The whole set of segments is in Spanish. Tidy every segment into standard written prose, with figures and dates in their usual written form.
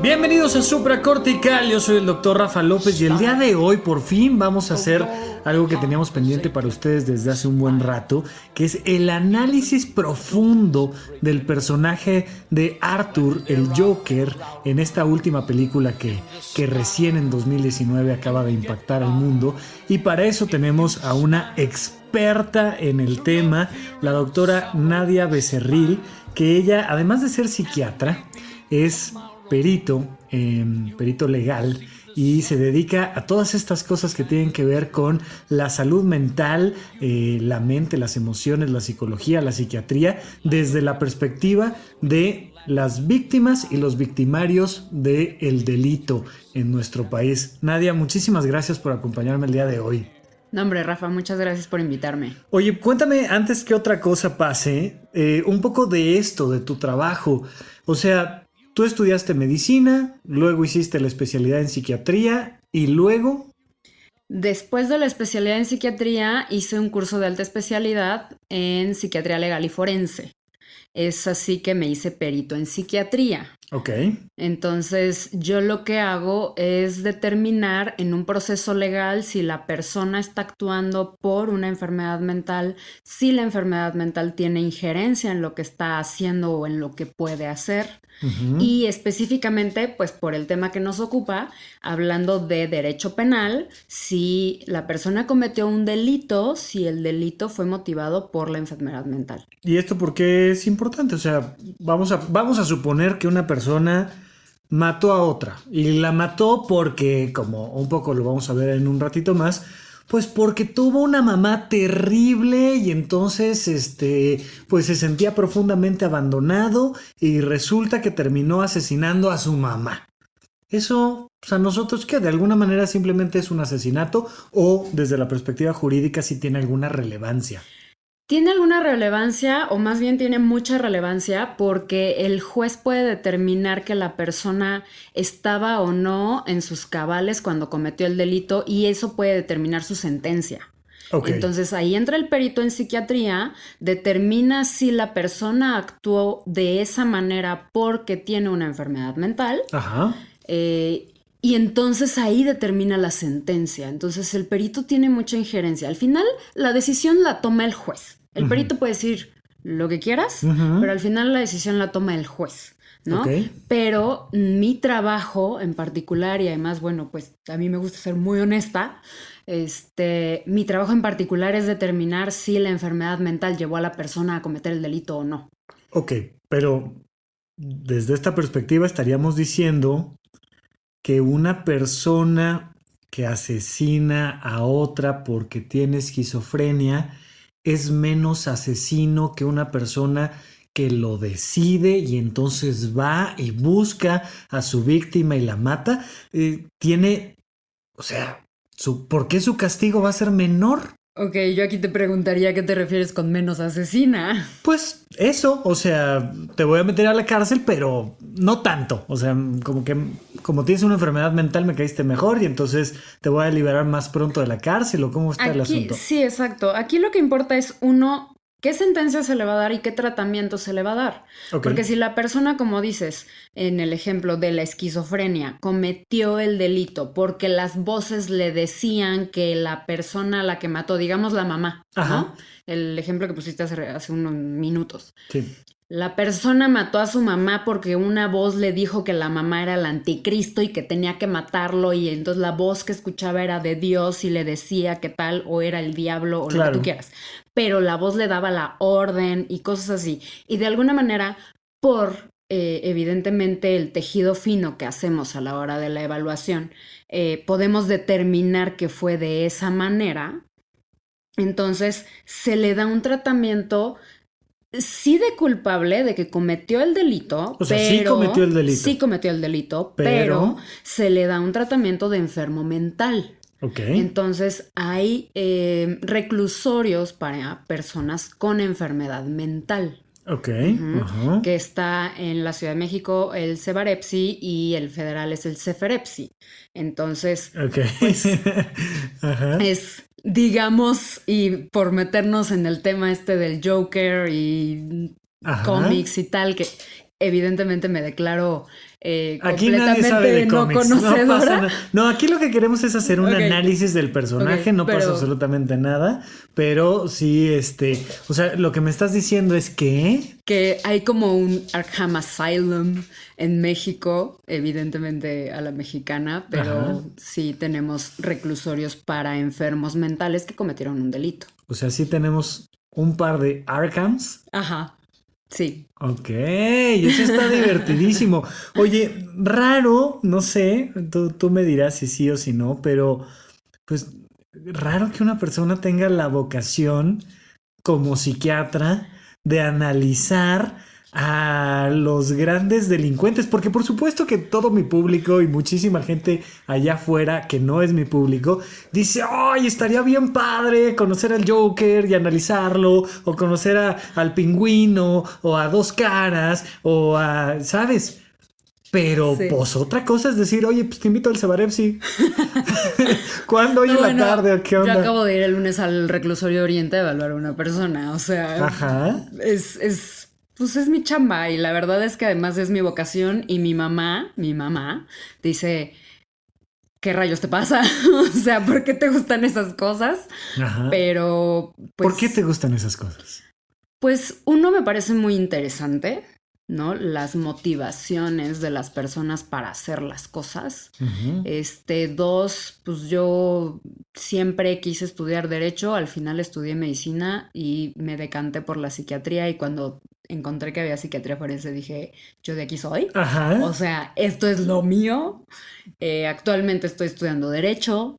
Bienvenidos a Supracortical, yo soy el doctor Rafa López y el día de hoy por fin vamos a hacer algo que teníamos pendiente para ustedes desde hace un buen rato, que es el análisis profundo del personaje de Arthur, el Joker, en esta última película que recién en 2019 acaba de impactar al mundo. Y para eso tenemos a una experta en el tema, la doctora Nadia Becerril, que ella, además de ser psiquiatra, es perito legal y se dedica a todas estas cosas que tienen que ver con la salud mental, la mente, las emociones, la psicología, la psiquiatría, desde la perspectiva de las víctimas y los victimarios del delito en nuestro país. Nadia, muchísimas gracias por acompañarme el día de hoy. No, hombre, Rafa, muchas gracias por invitarme. Oye, cuéntame antes que otra cosa pase, un poco de esto, de tu trabajo. O sea, tú estudiaste medicina, luego hiciste la especialidad en psiquiatría y luego... Después de la especialidad en psiquiatría, hice un curso de alta especialidad en psiquiatría legal y forense. Es así que me hice perito en psiquiatría. Ok. Entonces, yo lo que hago es determinar en un proceso legal si la persona está actuando por una enfermedad mental, si la enfermedad mental tiene injerencia en lo que está haciendo o en lo que puede hacer. Y específicamente, pues por el tema que nos ocupa, hablando de derecho penal, si la persona cometió un delito, si el delito fue motivado por la enfermedad mental. ¿Y esto por qué es importante? O sea, vamos a suponer que una persona mató a otra y la mató porque, como un poco lo vamos a ver en un ratito más, pues porque tuvo una mamá terrible y entonces pues se sentía profundamente abandonado y resulta que terminó asesinando a su mamá. Eso, pues a nosotros, ¿qué? ¿De alguna manera simplemente es un asesinato o desde la perspectiva jurídica sí tiene alguna relevancia? Tiene alguna relevancia, o más bien tiene mucha relevancia, porque el juez puede determinar que la persona estaba o no en sus cabales cuando cometió el delito y eso puede determinar su sentencia. Ok. Entonces ahí entra el perito en psiquiatría, determina si la persona actuó de esa manera porque tiene una enfermedad mental. Ajá. Y entonces ahí determina la sentencia. Entonces el perito tiene mucha injerencia. Al final la decisión la toma el juez. El perito puede decir lo que quieras, pero al final la decisión la toma el juez, ¿no? Ok. Pero mi trabajo en particular, y además, bueno, pues a mí me gusta ser muy honesta, mi trabajo en particular es determinar si la enfermedad mental llevó a la persona a cometer el delito o no. Ok, pero desde esta perspectiva estaríamos diciendo que una persona que asesina a otra porque tiene esquizofrenia es menos asesino que una persona que lo decide y entonces va y busca a su víctima y la mata. O sea, ¿por qué su castigo va a ser menor? Ok, yo aquí te preguntaría qué te refieres con menos asesina. Pues eso, o sea, te voy a meter a la cárcel, pero no tanto. O sea, como tienes una enfermedad mental me caíste mejor y entonces te voy a liberar más pronto de la cárcel o cómo está el asunto. Sí, exacto. Aquí lo que importa es uno, qué sentencia se le va a dar y qué tratamiento se le va a dar. Ok. Porque si la persona, como dices, en el ejemplo de la esquizofrenia, cometió el delito porque las voces le decían que la persona a la que mató, digamos la mamá, Ajá. ¿no? El ejemplo que pusiste hace unos minutos. Sí. La persona mató a su mamá porque una voz le dijo que la mamá era el anticristo y que tenía que matarlo y entonces la voz que escuchaba era de Dios y le decía que tal o era el diablo o lo que tú quieras. Pero la voz le daba la orden y cosas así. Y de alguna manera, por evidentemente el tejido fino que hacemos a la hora de la evaluación, podemos determinar que fue de esa manera. Entonces se le da un tratamiento sí de culpable de que cometió el delito, O sea, sí cometió el delito. Sí cometió el delito, pero se le da un tratamiento de enfermo mental. Ok. Entonces hay reclusorios para personas con enfermedad mental. Ok. Uh-huh. Que está en la Ciudad de México el Cebarepsi y el federal es el Ceferepsi. Entonces, pues, Ajá. es, digamos, y por meternos en el tema del Joker y cómics y tal, que evidentemente me declaro Aquí nadie sabe de no cómics, no pasa conocedora. nada. No, aquí lo que queremos es hacer un Ok. análisis del personaje, Ok, no pasa pero- absolutamente nada, pero sí, o sea, lo que me estás diciendo es que... Que hay como un Arkham Asylum en México, evidentemente a la mexicana, pero Ajá. sí tenemos reclusorios para enfermos mentales que cometieron un delito. O sea, sí tenemos un par de Arkhams. Ajá, sí. Ok, eso está divertidísimo. Oye, raro, no sé, tú me dirás si sí o si no, pero pues raro que una persona tenga la vocación como psiquiatra de analizar a los grandes delincuentes, porque por supuesto que todo mi público y muchísima gente allá afuera que no es mi público dice, ¡ay, estaría bien padre conocer al Joker y analizarlo! O conocer al Pingüino, o a Dos Caras, o a, ¿sabes? Pero Sí. pues otra cosa es decir, oye, pues te invito al Cebarepsi. ¿Cuándo? Hoy en la Bueno, tarde, ¿o qué onda? yo acabo de ir el lunes al reclusorio Oriente a evaluar a una persona, o sea, Ajá. pues es mi chamba y la verdad es que además es mi vocación y mi mamá dice, ¿qué rayos te pasa? O sea, ¿por qué te gustan esas cosas? Ajá. Pero, pues, ¿Por qué te gustan esas cosas? pues uno me parece muy interesante, ¿no? Las motivaciones de las personas para hacer las cosas. Ujú. Dos, pues yo siempre quise estudiar derecho, al final estudié medicina y me decanté por la psiquiatría y cuando encontré que había psiquiatría forense dije, yo de aquí soy. Ajá. O sea, esto es lo mío. Actualmente estoy estudiando derecho,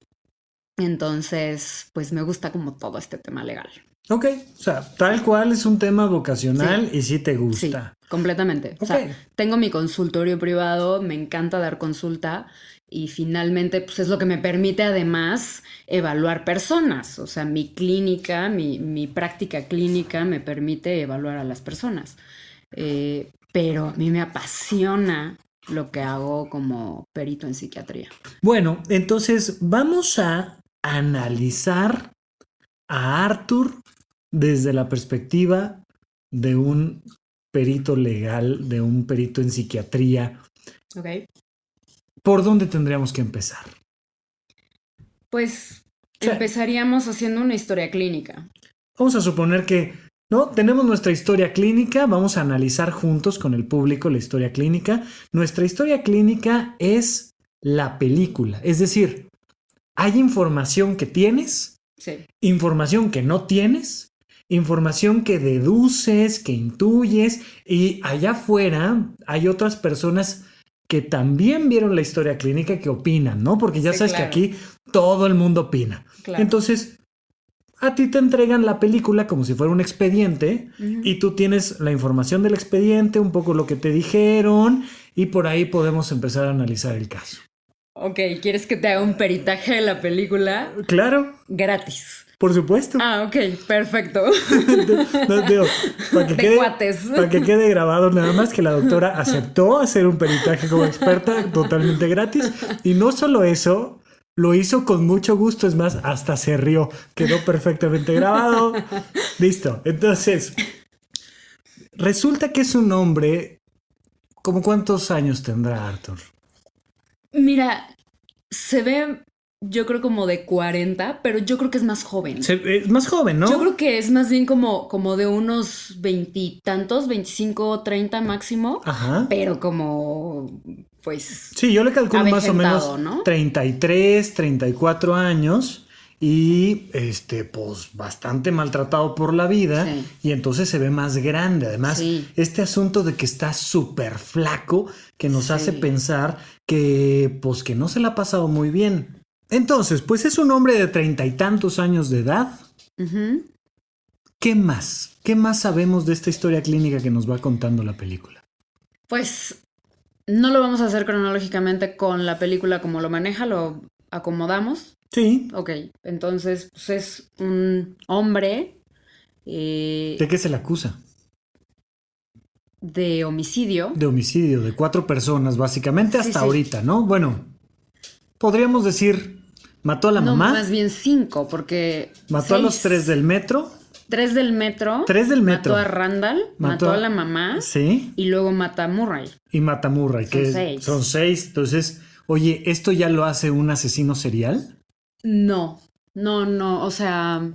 entonces pues me gusta como todo este tema legal. Ok, o sea, tal cual es un tema vocacional Sí. y sí te Sí, gusta. completamente. O Ok. sea, tengo mi consultorio privado, me encanta dar consulta y finalmente pues es lo que me permite además evaluar personas. O sea, mi clínica, mi práctica clínica me permite evaluar a las personas. Pero a mí me apasiona lo que hago como perito en psiquiatría. Bueno, entonces vamos a analizar a Arthur desde la perspectiva de un perito legal, de un perito en psiquiatría. ¿Ok? ¿Por dónde tendríamos que empezar? Pues Sí. empezaríamos haciendo una historia clínica. Vamos a suponer que, ¿no? Tenemos nuestra historia clínica, vamos a analizar juntos con el público la historia clínica. Nuestra historia clínica es la película, es decir, hay información que tienes, Sí. información que no tienes, información que deduces, que intuyes, y allá afuera hay otras personas que también vieron la historia clínica que opinan, ¿no? Porque ya Sí, sabes claro. que aquí todo el mundo opina. Claro. Entonces, a ti te entregan la película como si fuera un expediente Ujú. y tú tienes la información del expediente, un poco lo que te dijeron y por ahí podemos empezar a analizar el caso. Ok, ¿quieres que te haga un peritaje de la película? Claro, Gratis. por supuesto. Ah, ok, perfecto. No, digo, para que De cuates. para que quede grabado nada más que la doctora aceptó hacer un peritaje como experta totalmente gratis y no solo eso, lo hizo con mucho gusto, es más, hasta se rió, quedó perfectamente grabado. Listo, entonces, resulta que es un hombre, ¿cómo cuántos años tendrá Arthur? Mira, se ve, yo creo como de 40, pero yo creo que es más joven. Es más joven, ¿no? Yo creo que es más bien como de unos veintitantos, 25, 30 máximo, Ajá. pero como, pues, Sí, yo le calculo más o avejentado, menos ¿no? 33, 34 años y pues bastante maltratado por la vida Sí. y entonces se ve más grande. Además, Sí. este asunto de que está súper flaco que nos Sí. hace pensar que pues que no se la ha pasado muy bien. Entonces, pues es un hombre de 30 y tantos años de edad. Ujú. ¿Qué más? ¿Qué más sabemos de esta historia clínica que nos va contando la película? Pues no lo vamos a hacer cronológicamente con la película como lo maneja, lo acomodamos. Sí. Ok, entonces pues es un hombre ¿De qué se le acusa? de homicidio. De homicidio de 4 personas, básicamente, Sí, hasta sí. ahorita, ¿no? Bueno, podríamos decir, mató a la No, mamá, más bien 5, porque mató a los 6. 3 del metro 3 del metro. 3 del metro. Mató a Randall, mató a la mamá. Sí. Y luego mata a Murray. Y mata a Murray, son 6. Entonces, oye, ¿esto ya lo hace un asesino serial? No, o sea,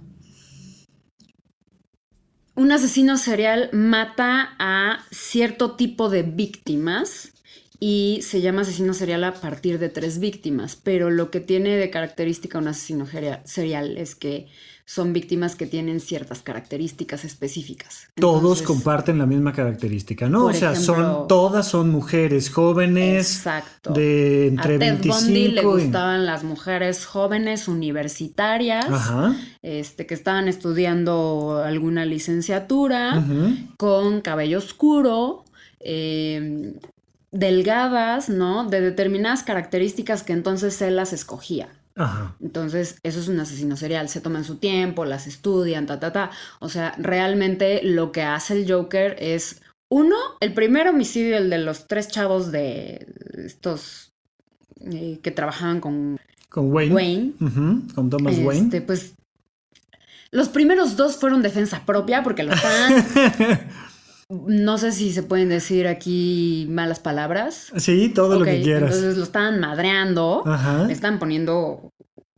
un asesino serial mata a cierto tipo de víctimas y se llama asesino serial a partir de 3 víctimas, pero lo que tiene de característica un asesino serial es que son víctimas que tienen ciertas características específicas. Todos Entonces, comparten la misma característica, ¿no? O sea, ejemplo, todas son mujeres jóvenes. Exacto. De entre a Ted 25 Bundy le gustaban las mujeres jóvenes universitarias, Ajá. que estaban estudiando alguna licenciatura, Uh-huh. con cabello oscuro, delgadas, ¿no? De determinadas características que entonces él las escogía. Ajá. Entonces, eso es un asesino serial. Se toman su tiempo, las estudian, O sea, realmente lo que hace el Joker es, uno, el primer homicidio, el de los 3 chavos de estos que trabajaban con Wayne. Uh-huh. Con Thomas Wayne. Pues, los primeros 2 fueron defensa propia porque lo estaban... No sé si se pueden decir aquí malas palabras. Sí, todo lo que quieras. Entonces lo estaban madreando, Ajá. le estaban poniendo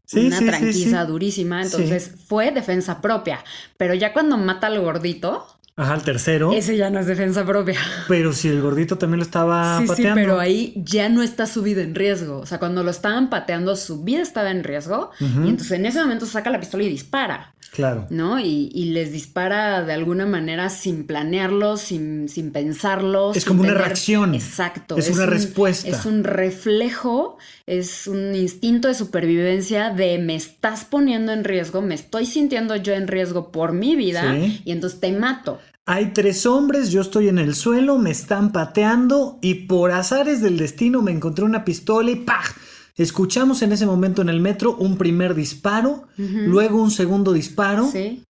Sí, una sí, tranquiza sí. durísima. Entonces fue defensa propia. Pero ya cuando mata al gordito, Ajá, el tercero. ese ya no es defensa propia. Pero si el gordito también lo estaba pateando. Sí, pero ahí ya no está su vida en riesgo. O sea, cuando lo estaban pateando, su vida estaba en riesgo. Uh-huh. Y entonces en ese momento saca la pistola y dispara. Claro. ¿No? Y les dispara de alguna manera sin planearlo, sin pensarlo. Es como una reacción. Exacto. Es una respuesta. Es un reflejo, es un instinto de supervivencia de me estás poniendo en riesgo, me estoy sintiendo yo en riesgo por mi vida y entonces te mato. Hay 3 hombres, yo estoy en el suelo, me están pateando y por azares del destino me encontré una pistola y ¡pah! Escuchamos en ese momento en el metro un primer disparo, luego un segundo disparo. Sí.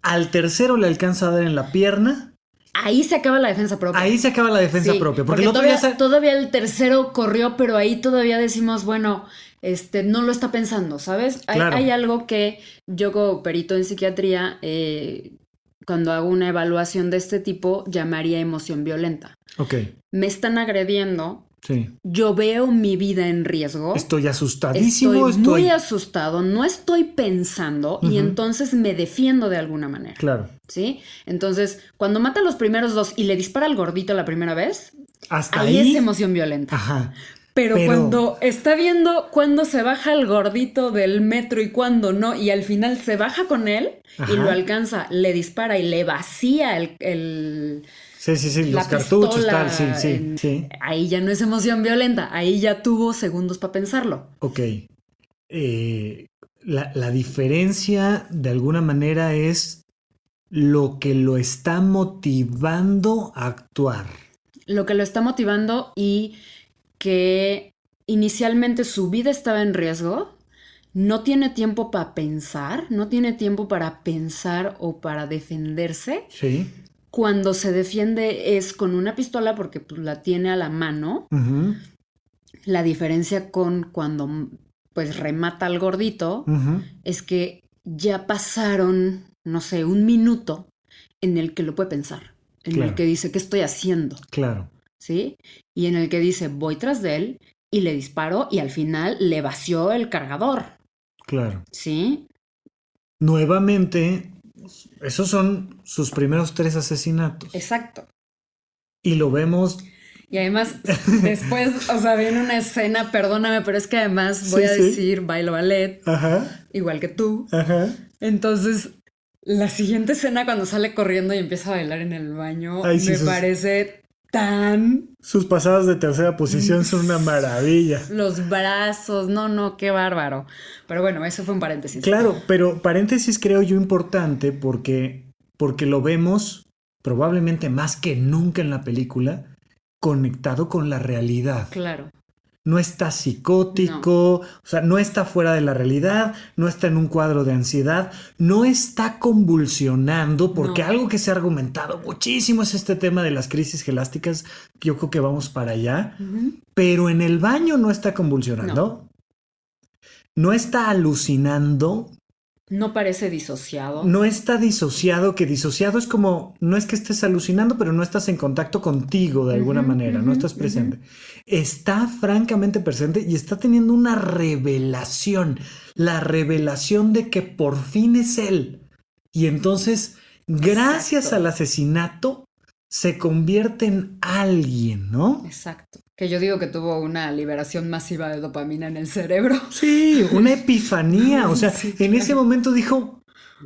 Al tercero le alcanza a dar en la pierna. Ahí se acaba la defensa propia. Ahí se acaba la defensa propia. Porque el otro todavía el tercero corrió, pero ahí todavía decimos, bueno, no lo está pensando, ¿sabes? Claro. Hay algo que yo como perito en psiquiatría, cuando hago una evaluación de este tipo, llamaría emoción violenta. Ok. Me están agrediendo. Sí. Yo veo mi vida en riesgo. Estoy asustadísimo. Estoy muy asustado, no estoy pensando y entonces me defiendo de alguna manera. Claro. ¿Sí? Entonces, cuando mata a los primeros 2 y le dispara al gordito la primera vez, hasta ahí es emoción violenta. Ajá. Pero cuando está viendo cuándo se baja el gordito del metro y cuándo no, y al final se baja con él y lo alcanza, le dispara y le vacía el Sí, los cartuchos, tal, sí. Ahí ya no es emoción violenta, ahí ya tuvo segundos para pensarlo. Ok. La diferencia, de alguna manera, es lo que lo está motivando a actuar. Lo que lo está motivando y que inicialmente su vida estaba en riesgo, no tiene tiempo para pensar, no tiene tiempo para pensar o para defenderse. Sí. Cuando se defiende es con una pistola porque pues, la tiene a la mano. Uh-huh. La diferencia con cuando pues remata al gordito es que ya pasaron, no sé, 1 minuto en el que lo puede pensar, en el que dice, ¿qué estoy haciendo? Claro. ¿Sí? Y en el que dice, voy tras de él y le disparo y al final le vació el cargador. Claro. ¿Sí? Nuevamente, esos son sus primeros 3 asesinatos. Exacto. Y lo vemos. Y además, después, o sea, viene una escena, perdóname, pero es que además voy a decir, bailo ballet, igual que tú. Ajá. Entonces, la siguiente escena cuando sale corriendo y empieza a bailar en el baño, parece tan... Sus pasadas de tercera posición son una maravilla. Los brazos, no, qué bárbaro. Pero bueno, eso fue un paréntesis. Claro, pero paréntesis creo yo importante porque lo vemos probablemente más que nunca en la película conectado con la realidad. Claro. No está psicótico, o sea, no está fuera de la realidad, no está en un cuadro de ansiedad, no está convulsionando, porque algo que se ha argumentado muchísimo es este tema de las crisis elásticas, yo creo que vamos para allá, pero en el baño no está convulsionando, no está alucinando, No parece disociado. No está disociado, que disociado es como, no es que estés alucinando, pero no estás en contacto contigo de alguna manera, no estás presente. Está francamente presente y está teniendo una revelación, la revelación de que por fin es él. Y entonces, gracias Exacto. al asesinato, se convierte en alguien, ¿no? Exacto. Que yo digo que tuvo una liberación masiva de dopamina en el cerebro. Sí, una epifanía. O sea, Sí, en ese claro. momento dijo,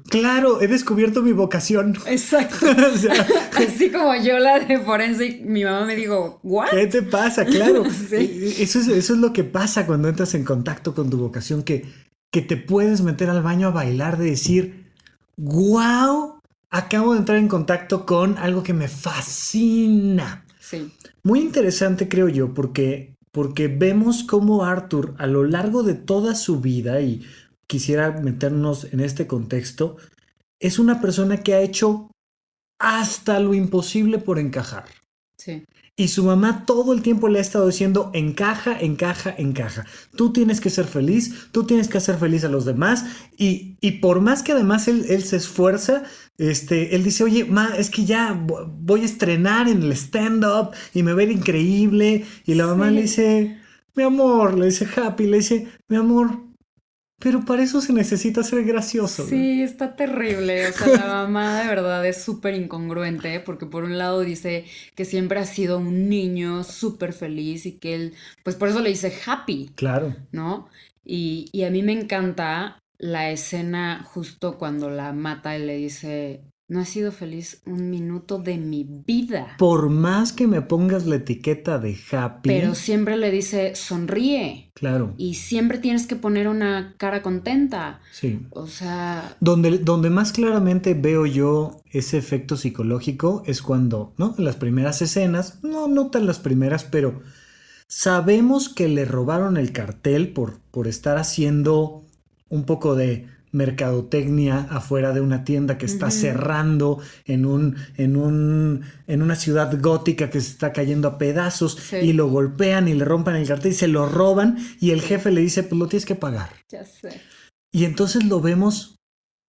claro, he descubierto mi vocación. Exacto. O sea, Así como yo la de Forensic, mi mamá me dijo, ¿what? ¿qué te pasa? Claro, Sí. eso es lo que pasa cuando entras en contacto con tu vocación, que te puedes meter al baño a bailar de decir, wow, acabo de entrar en contacto con algo que me fascina. Sí. Muy interesante, creo yo, porque vemos cómo Arthur a lo largo de toda su vida, y quisiera meternos en este contexto, es una persona que ha hecho hasta lo imposible por encajar. Sí. Y su mamá todo el tiempo le ha estado diciendo, encaja, encaja, encaja. Tú tienes que ser feliz, tú tienes que hacer feliz a los demás. Y por más que además él se esfuerza, él dice, oye, ma, es que ya voy a estrenar en el stand-up y me va a ir increíble. Y la mamá le Sí. dice, mi amor, le dice Happy, le dice, mi amor, pero para eso se necesita ser gracioso. Sí, está terrible. O sea, la mamá de verdad es súper incongruente porque por un lado dice que siempre ha sido un niño súper feliz y que él, pues por eso le dice happy, Claro. ¿no? Y a mí me encanta la escena justo cuando la mata y le dice, no he sido feliz un minuto de mi vida, Por más que me pongas la etiqueta de pero Happy, siempre le dice, sonríe claro, y siempre tienes que poner una cara contenta. sí. O sea, Donde más claramente veo yo ese efecto psicológico es cuando, ¿no? En las primeras escenas, no tan las primeras, pero sabemos que le robaron el cartel por estar haciendo un poco de mercadotecnia afuera de una tienda que está ujú, cerrando en una ciudad gótica que se está cayendo a pedazos y sí, lo golpean y le rompan el cartel y se lo roban y el jefe le dice, pues lo tienes que pagar. ya sé. Y entonces lo vemos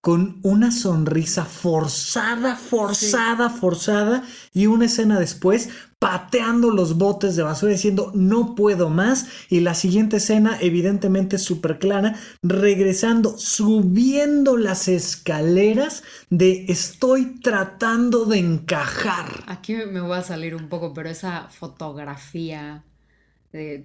con una sonrisa forzada, Sí. forzada, forzada, y una escena después pateando los botes de basura diciendo no puedo más, y la siguiente escena evidentemente súper clara, regresando, subiendo las escaleras de estoy tratando de encajar. Aquí me voy a salir un poco, pero esa fotografía,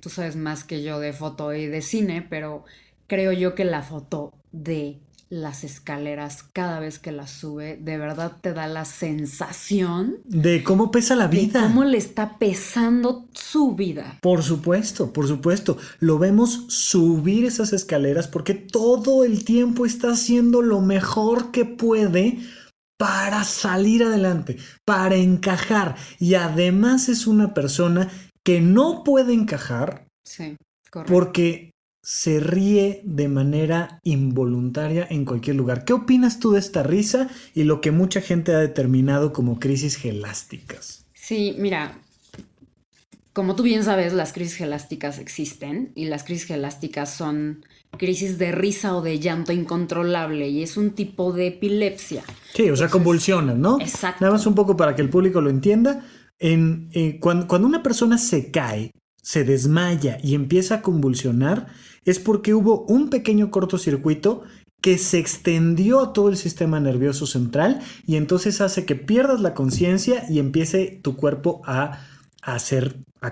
tú sabes más que yo de foto y de cine, pero creo yo que la foto de las escaleras cada vez que las sube, de verdad te da la sensación De cómo pesa la de cómo vida. le está pesando su vida. Por supuesto, por supuesto. Lo vemos subir esas escaleras porque todo el tiempo está haciendo lo mejor que puede para salir adelante, para encajar. Y además es una persona que no puede encajar Sí, correcto. porque se ríe de manera involuntaria en cualquier lugar. ¿Qué opinas tú de esta risa y lo que mucha gente ha determinado como crisis gelásticas? Sí, mira, como tú bien sabes, las crisis gelásticas existen y las crisis gelásticas son crisis de risa o de llanto incontrolable y es un tipo de epilepsia. Sí, o sea, Entonces, convulsionan, ¿no? Nada más exacto. un poco para que el público lo entienda. Cuando una persona se cae, se desmaya y empieza a convulsionar, es porque hubo un pequeño cortocircuito que se extendió a todo el sistema nervioso central y entonces hace que pierdas la conciencia y empiece tu cuerpo a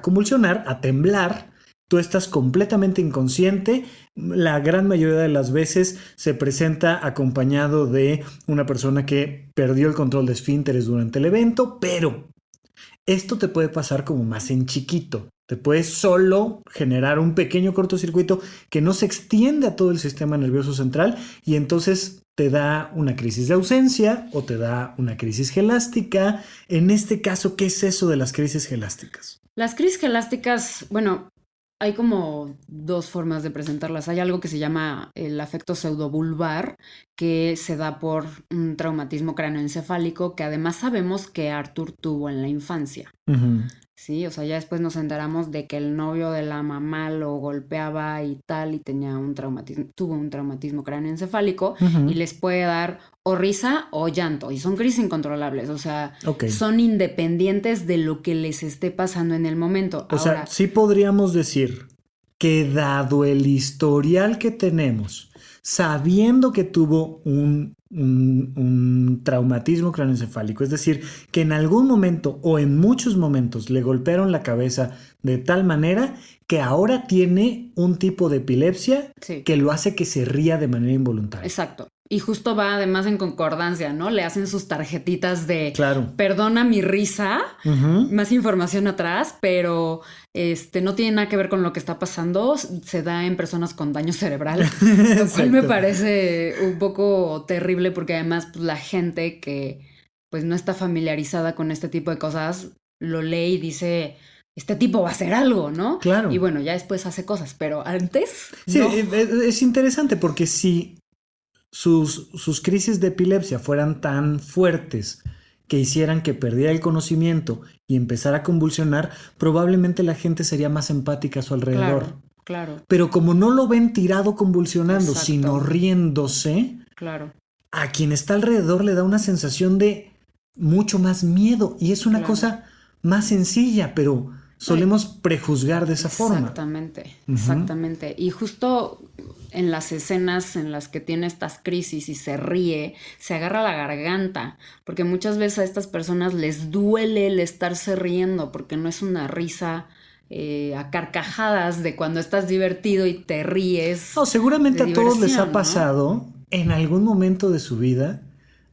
convulsionar, a temblar. Tú estás completamente inconsciente. La gran mayoría de las veces se presenta acompañado de una persona que perdió el control de esfínteres durante el evento, pero esto te puede pasar como más en chiquito. Te puede solo generar un pequeño cortocircuito que no se extiende a todo el sistema nervioso central y entonces te da una crisis de ausencia o te da una crisis gelástica. En este caso, ¿qué es eso de las crisis gelásticas? Las crisis gelásticas, bueno, hay como dos formas de presentarlas. Hay algo que se llama el afecto pseudovulvar, que se da por un traumatismo cráneoencefálico que además sabemos que Arthur tuvo en la infancia. Uh -huh. Sí, o sea, ya después nos enteramos de que el novio de la mamá lo golpeaba y tal, y tenía un traumatismo, tuvo un traumatismo cráneoencefálico, y Ujú. les puede dar o risa o llanto, y son crisis incontrolables, o sea, Ok. son independientes de lo que les esté pasando en el momento. O sea, Ahora, sí podríamos decir que dado el historial que tenemos, sabiendo que tuvo un traumatismo craneoencefálico, es decir, que en algún momento o en muchos momentos le golpearon la cabeza de tal manera que ahora tiene un tipo de epilepsia sí. que lo hace que se ría de manera involuntaria. Exacto. Y justo va además en concordancia, ¿no? Le hacen sus tarjetitas de Claro. perdona mi risa, Ujú. más información atrás, pero no tiene nada que ver con lo que está pasando. Se da en personas con daño cerebral, lo cual me Exacto. parece un poco terrible porque además pues, la gente que pues no está familiarizada con este tipo de cosas lo lee y dice, este tipo va a hacer algo, ¿no? Y Claro. bueno, ya después hace cosas, pero antes Sí, no. es interesante porque si sus crisis de epilepsia fueran tan fuertes que hicieran que perdiera el conocimiento y empezara a convulsionar, probablemente la gente sería más empática a su alrededor. Claro, claro, Pero como no lo ven tirado convulsionando, sino exacto, riéndose, claro, a quien está alrededor le da una sensación de mucho más miedo. Y es una claro. cosa más sencilla, pero No, solemos prejuzgar de esa forma. exactamente, Ujú. exactamente. Y justo en las escenas en las que tiene estas crisis y se ríe, se agarra la garganta, porque muchas veces a estas personas les duele el estarse riendo, porque no es una risa a carcajadas de cuando estás divertido y te ríes No, seguramente de a todos les ha diversión, ¿no? pasado en algún momento de su vida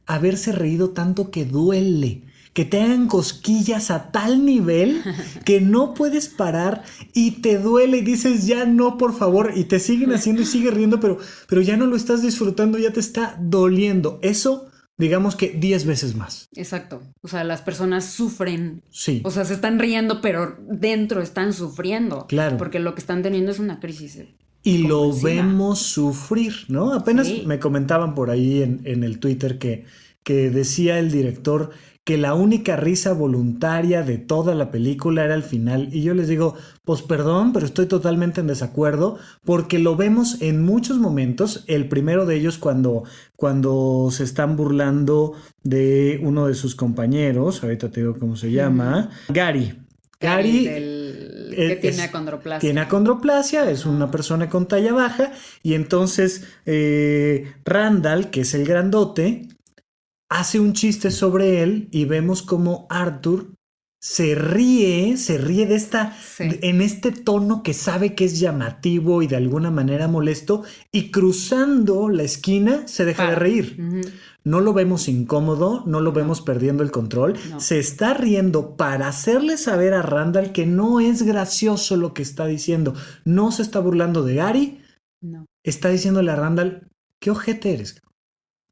haberse reído tanto que duele, que te hagan cosquillas a tal nivel que no puedes parar y te duele y dices ya no, por favor, y te siguen haciendo y sigues riendo, pero ya no lo estás disfrutando, ya te está doliendo. Eso, digamos que 10 veces más. Exacto. O sea, las personas sufren. O Sí, sea, se están riendo, pero dentro están sufriendo. claro. Porque lo que están teniendo es una crisis Y lo convulsiva. vemos sufrir, ¿no? Apenas Sí. me comentaban por ahí en el Twitter que decía el director que la única risa voluntaria de toda la película era el final. Y yo les digo, pues perdón, pero estoy totalmente en desacuerdo porque lo vemos en muchos momentos. El primero de ellos cuando se están burlando de uno de sus compañeros, ahorita te digo cómo se Ujú. llama, Gary. Gary, Gary del que tiene tiene acondroplasia. acondroplasia, es una Ajá. persona con talla baja, y entonces Randall, que es el grandote, hace un chiste sobre él y vemos como Arthur se ríe de Sí. en este tono que sabe que es llamativo y de alguna manera molesto, y cruzando la esquina se deja de Para. reír. Ujú. No lo vemos incómodo, no lo vemos No, perdiendo el control. no, Se está riendo para hacerle saber a Randall que no es gracioso lo que está diciendo. No se está burlando de Gary, no. está diciéndole a Randall, ¿qué ojete eres?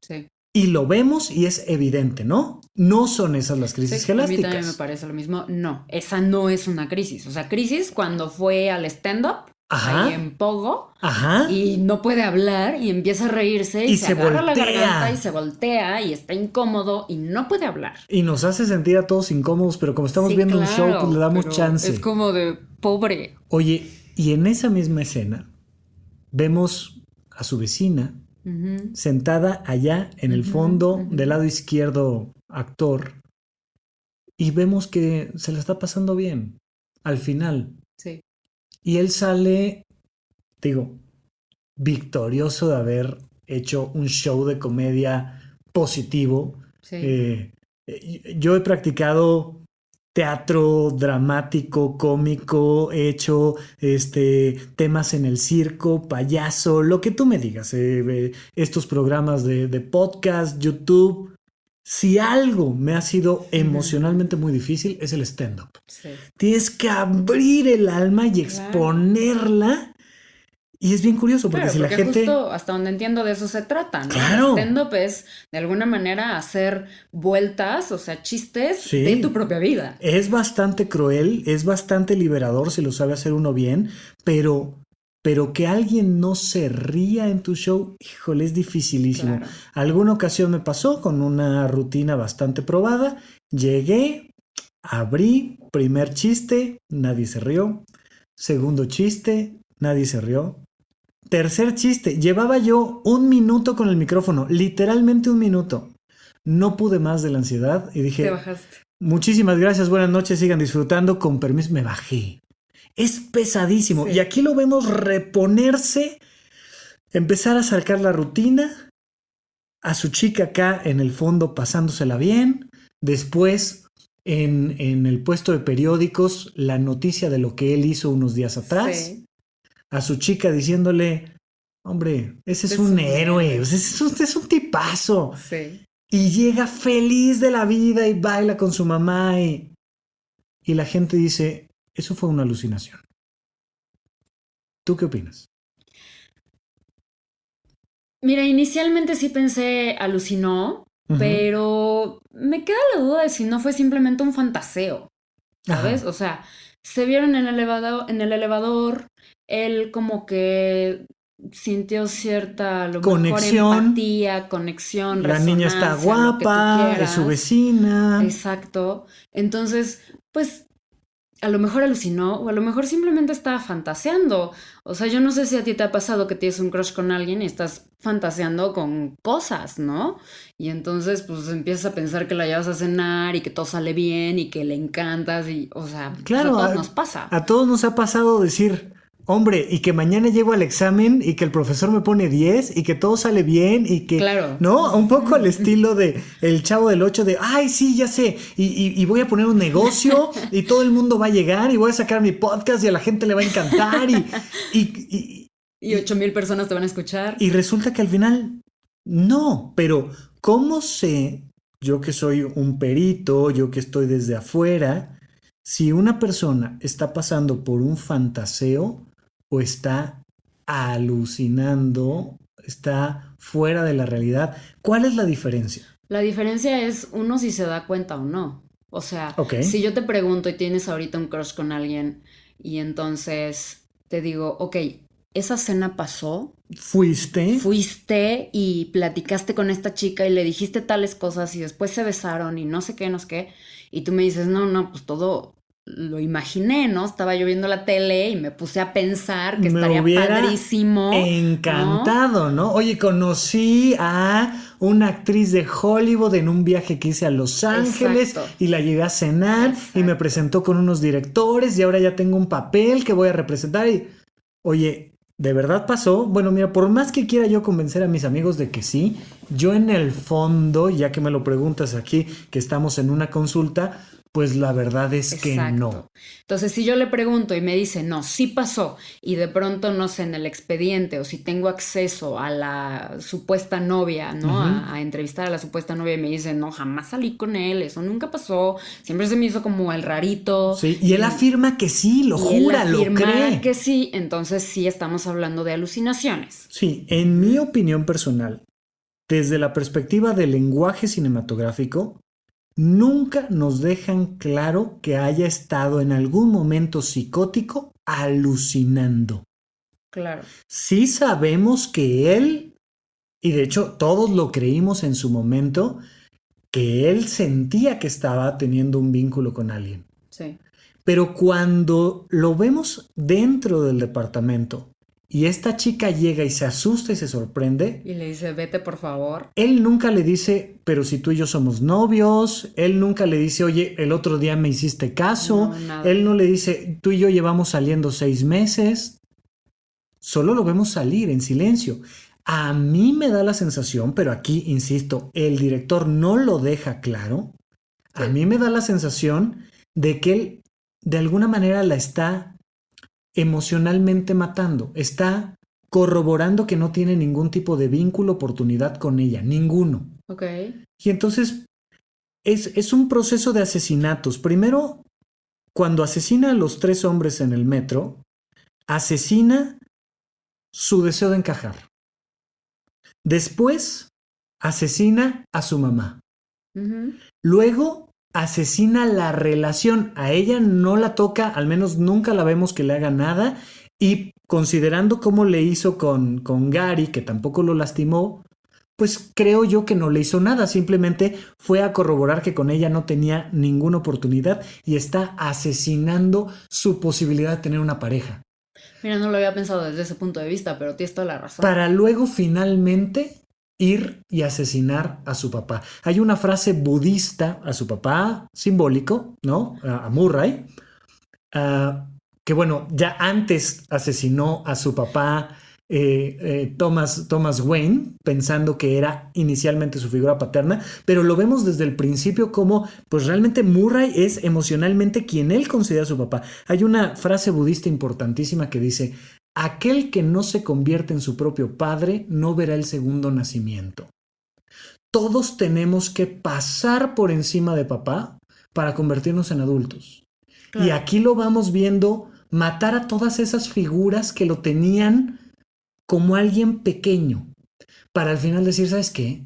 Sí. Y lo vemos y es evidente, ¿no? No son esas las crisis Sí, a mí también me gelásticas. parece lo mismo. No, esa no es una crisis. O sea, crisis cuando fue al stand-up, ahí Ajá, en Pogo, ajá. y no puede hablar y empieza a reírse y Y se se agarra la garganta y voltea. se voltea y está incómodo y no puede hablar. Y nos hace sentir a todos incómodos, pero como estamos Sí, viendo un show, pues le claro, damos pero es chance. como de pobre. Oye, y en esa misma escena vemos a su vecina Ujú, sentada allá en el ujú, fondo del ujú. lado izquierdo, actor, y vemos que se la está pasando bien al final. Sí, Y él sale, digo, victorioso de haber hecho un show de comedia positivo. sí. Eh, yo he practicado teatro dramático, cómico, he hecho temas en el circo, payaso, lo que tú me digas, estos programas de podcast, YouTube. Si algo me ha sido Ujú, emocionalmente muy difícil es el stand-up. sí, Tienes que abrir el alma y claro. exponerla. Y es bien curioso porque Claro, si la porque gente... justo hasta donde entiendo de eso se trata, ¿no? El Claro, stand-up es de alguna manera hacer vueltas, o sea, chistes de tu sí, propia vida. es bastante cruel, es bastante liberador si lo sabe hacer uno bien, pero que alguien no se ría en tu show, híjole, es dificilísimo. Claro. Alguna ocasión me pasó con una rutina bastante probada, llegué, Abrí, primer chiste, nadie se rió. Segundo chiste, nadie se rió. Tercer chiste, llevaba yo 1 minuto con el micrófono, literalmente 1 minuto. No pude más de la ansiedad y Te dije, bajaste. muchísimas gracias, buenas noches, sigan disfrutando, con permiso, me bajé. Es pesadísimo. Sí. Y aquí lo vemos reponerse, empezar a sacar la rutina, a su chica acá en el fondo pasándosela bien, después en el puesto de periódicos la noticia de lo que él hizo unos días atrás, Sí. a su chica diciéndole, hombre, ese es Es un un héroe, héroe. o sea, es un tipazo. Sí. Y llega feliz de la vida y baila con su mamá y la gente dice, eso fue una alucinación. ¿Tú qué opinas? Mira, inicialmente sí pensé alucinó, Ujú. pero me queda la duda de si no fue simplemente un fantaseo, ¿sabes? Ajá. O sea, se vieron en el elevador, él como que sintió cierta, a lo mejor, Conexión. empatía, conexión, La niña está resonancia, lo que tú guapa, es su quieras. vecina. Exacto. Entonces, pues a lo mejor alucinó o a lo mejor simplemente estaba fantaseando. O sea, yo no sé si a ti te ha pasado que tienes un crush con alguien y estás fantaseando con cosas, ¿no? Y entonces pues empiezas a pensar que la llevas a cenar y que todo sale bien y que le encantas y, o sea, pues, Claro, a todos nos pasa. a todos nos ha pasado decir, hombre, y que mañana llego al examen y que el profesor me pone 10 y que todo sale bien y que, Claro. ¿no? Un poco al estilo de el Chavo del 8 de, ay, sí, ya sé, y voy a poner un negocio y todo el mundo va a llegar y voy a sacar mi podcast y a la gente le va a encantar y, Y 8,000 personas te van a escuchar. y resulta que al final, no, pero ¿cómo sé, yo que soy un perito, yo que estoy desde afuera, si una persona está pasando por un fantaseo o está alucinando, está fuera de la realidad? ¿Cuál es la diferencia? La diferencia es uno si se da cuenta o no. O sea, Ok. si yo te pregunto y tienes ahorita un crush con alguien y entonces te digo, ok, esa cena pasó, ¿Fuiste? fuiste y platicaste con esta chica y le dijiste tales cosas y después se besaron y no sé qué, no sé qué, y tú me dices, no, no, pues todo lo imaginé, ¿no? Estaba yo viendo la tele y me puse a pensar que Me estaría hubiera padrísimo, ¿no? encantado, ¿no? Oye, conocí a una actriz de Hollywood en un viaje que hice a Los Ángeles Exacto. y la llevé a cenar y me Exacto. presentó con unos directores y ahora ya tengo un papel que voy a representar y, oye, ¿de verdad pasó? Bueno, mira, por más que quiera yo convencer a mis amigos de que sí, yo en el fondo, ya que me lo preguntas aquí, que estamos en una consulta, pues la verdad es que no. Exacto. Entonces, si yo le pregunto y me dice, no, sí pasó, y de pronto, no sé, en el expediente, o si tengo acceso a la supuesta novia, ¿no? Ujú. A entrevistar a la supuesta novia y me dice, no, jamás salí con él, eso nunca pasó, siempre se me hizo como el rarito. Sí, y él afirma que sí, lo y él jura, lo afirma cree. que sí, entonces sí estamos hablando de alucinaciones. Sí, en mi opinión personal, desde la perspectiva del lenguaje cinematográfico, nunca nos dejan claro que haya estado en algún momento psicótico alucinando. Claro. Sí sabemos que él, y de hecho todos lo creímos en su momento, que él sentía que estaba teniendo un vínculo con alguien. Sí. Pero cuando lo vemos dentro del departamento y esta chica llega y se asusta y se sorprende, Y le dice, vete por favor. él nunca le dice, pero si tú y yo somos novios, él nunca le dice, oye, el otro día me hiciste caso, No, nada. él no le dice, tú y yo llevamos saliendo 6 meses, solo lo vemos salir en silencio. A mí me da la sensación, pero aquí, insisto, el director no lo deja claro, a Sí. mí me da la sensación de que él de alguna manera la está emocionalmente matando, está corroborando que no tiene ningún tipo de vínculo, oportunidad con ella, ninguno. Ok. Y entonces es un proceso de asesinatos. Primero, cuando asesina a los 3 hombres en el metro, asesina su deseo de encajar. Después, asesina a su mamá. Ujú. Luego, asesina la relación. A ella no la toca, al menos nunca la vemos que le haga nada. Y considerando cómo le hizo con Gary, que tampoco lo lastimó, pues creo yo que no le hizo nada, simplemente fue a corroborar que con ella no tenía ninguna oportunidad y está asesinando su posibilidad de tener una pareja. Mira, no lo había pensado desde ese punto de vista, pero tienes toda la razón. Para luego finalmente ir y asesinar a su papá. Hay una frase budista a su papá, simbólico, ¿no? A Murray, que bueno, ya antes asesinó a su papá Thomas Wayne, pensando que era inicialmente su figura paterna, pero lo vemos desde el principio como pues realmente Murray es emocionalmente quien él considera su papá. Hay una frase budista importantísima que dice: aquel que no se convierte en su propio padre no verá el segundo nacimiento. Todos tenemos que pasar por encima de papá para convertirnos en adultos. Claro. Y aquí lo vamos viendo matar a todas esas figuras que lo tenían como alguien pequeño, para al final decir, ¿sabes qué?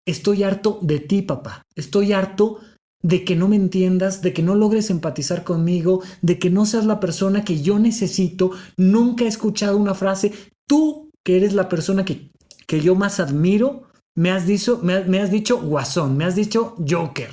Estoy harto de ti, papá. Estoy harto de que no me entiendas, de que no logres empatizar conmigo, de que no seas la persona que yo necesito. Nunca he escuchado una frase. Tú, que eres la persona que yo más admiro, me has dicho guasón, me has dicho Joker.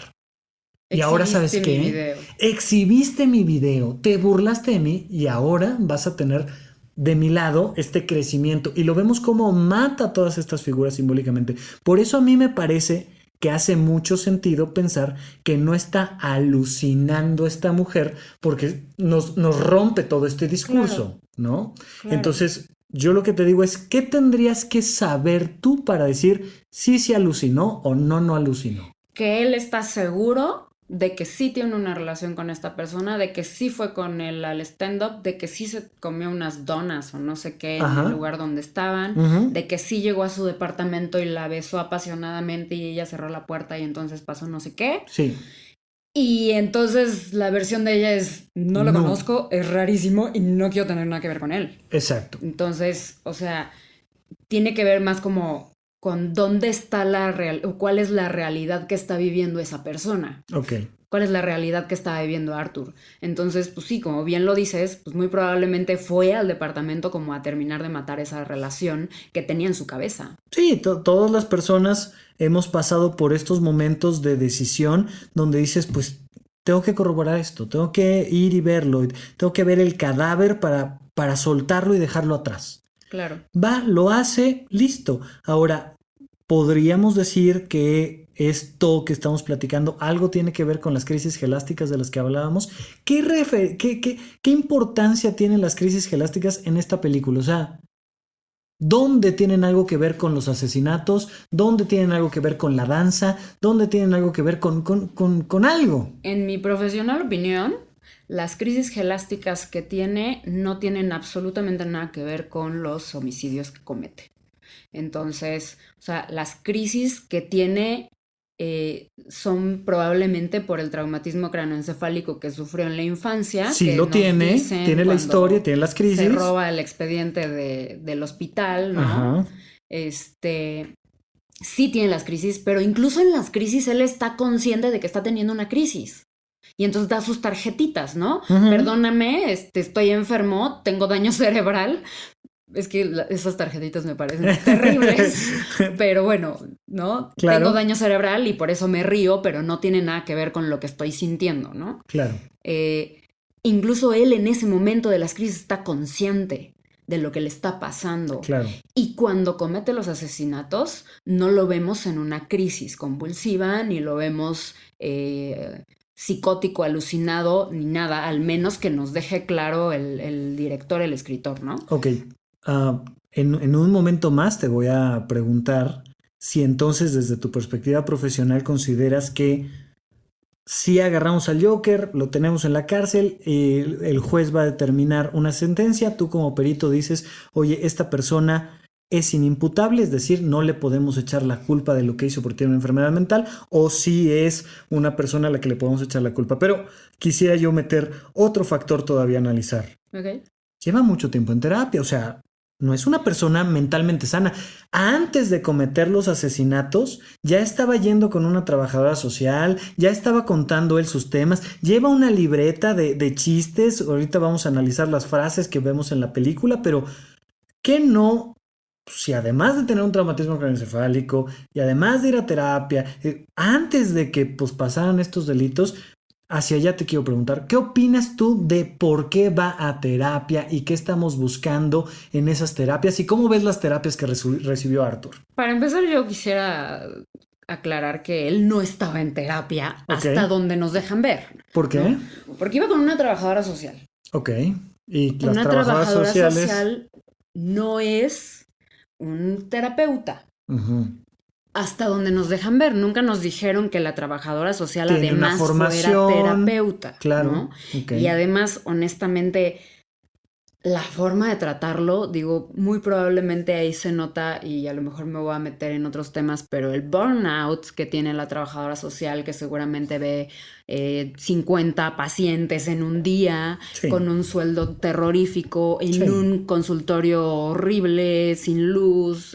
Y ahora, ¿sabes qué? Exhibiste mi video, te burlaste de mí y ahora vas a tener de mi lado este crecimiento. Y lo vemos como mata a todas estas figuras simbólicamente. Por eso a mí me parece que hace mucho sentido pensar que no está alucinando esta mujer, porque nos rompe todo este discurso, claro, ¿no? Claro. Entonces, yo lo que te digo es, ¿qué tendrías que saber tú para decir si se alucinó o no alucinó? Que él está seguro de que sí tiene una relación con esta persona, de que sí fue con él al stand-up, de que sí se comió unas donas o no sé qué en el lugar donde estaban, de que sí llegó a su departamento y la besó apasionadamente y ella cerró la puerta y entonces pasó no sé qué. Sí. Y entonces la versión de ella es, no lo conozco, es rarísimo y no quiero tener nada que ver con él. Exacto. Entonces, o sea, tiene que ver más como con dónde está o cuál es la realidad que está viviendo esa persona. Ok. ¿Cuál es la realidad que está viviendo Arthur? Entonces, pues sí, como bien lo dices, pues muy probablemente fue al departamento como a terminar de matar esa relación que tenía en su cabeza. Sí, todas las personas hemos pasado por estos momentos de decisión donde dices, pues tengo que corroborar esto, tengo que ir y verlo, tengo que ver el cadáver para soltarlo y dejarlo atrás. Claro. Va, lo hace, listo. Ahora, podríamos decir que esto que estamos platicando algo tiene que ver con las crisis gelásticas de las que hablábamos. ¿Qué importancia tienen las crisis gelásticas en esta película? O sea, ¿dónde tienen algo que ver con los asesinatos? ¿Dónde tienen algo que ver con la danza? ¿Dónde tienen algo que ver con algo? En mi profesional opinión, las crisis gelásticas que tiene no tienen absolutamente nada que ver con los homicidios que comete. Entonces, o sea, las crisis que tiene son probablemente por el traumatismo craneoencefálico que sufrió en la infancia. Sí, lo tiene la historia, tiene las crisis. Se roba el expediente del hospital, ¿no? Ajá. Sí tiene las crisis, pero incluso en las crisis él está consciente de que está teniendo una crisis. Y entonces da sus tarjetitas, ¿no? Uh-huh. Perdóname, estoy enfermo, tengo daño cerebral. Es que esas tarjetitas me parecen terribles. Pero bueno, ¿no? Claro. Tengo daño cerebral y por eso me río, pero no tiene nada que ver con lo que estoy sintiendo, ¿no? Claro. Incluso él en ese momento de las crisis está consciente de lo que le está pasando. Claro. Y cuando comete los asesinatos, no lo vemos en una crisis convulsiva, ni lo vemos psicótico, alucinado, ni nada, al menos que nos deje claro el director, el escritor, ¿no? Ok. En un momento más te voy a preguntar si entonces desde tu perspectiva profesional consideras que si agarramos al Joker, lo tenemos en la cárcel, el juez va a determinar una sentencia, tú como perito dices, oye, esta persona es inimputable, es decir, no le podemos echar la culpa de lo que hizo porque tiene una enfermedad mental, o si es una persona a la que le podemos echar la culpa. Pero quisiera yo meter otro factor todavía a analizar. Okay. Lleva mucho tiempo en terapia, o sea, no es una persona mentalmente sana. Antes de cometer los asesinatos, ya estaba yendo con una trabajadora social, ya estaba contando él sus temas, lleva una libreta de chistes. Ahorita vamos a analizar las frases que vemos en la película, pero ¿qué no si además de tener un traumatismo craneoencefálico y además de ir a terapia, antes de que pues pasaran estos delitos, hacia allá te quiero preguntar, ¿qué opinas tú de por qué va a terapia y qué estamos buscando en esas terapias y cómo ves las terapias que recibió Arthur? Para empezar, yo quisiera aclarar que él no estaba en terapia hasta Ok. donde nos dejan ver. ¿Por qué? ¿No? Porque iba con una trabajadora social. Ok. Y las Una trabajadoras trabajadora sociales. social no es un terapeuta. Ujú. Hasta donde nos dejan ver. Nunca nos dijeron que la trabajadora social Tiene una además fuera formación, terapeuta. claro. ¿no? Ok. Y además, honestamente, la forma de tratarlo, digo, muy probablemente ahí se nota, y a lo mejor me voy a meter en otros temas, pero el burnout que tiene la trabajadora social, que seguramente ve 50 pacientes en un día, Sí. con un sueldo terrorífico, en Sí. un consultorio horrible, sin luz,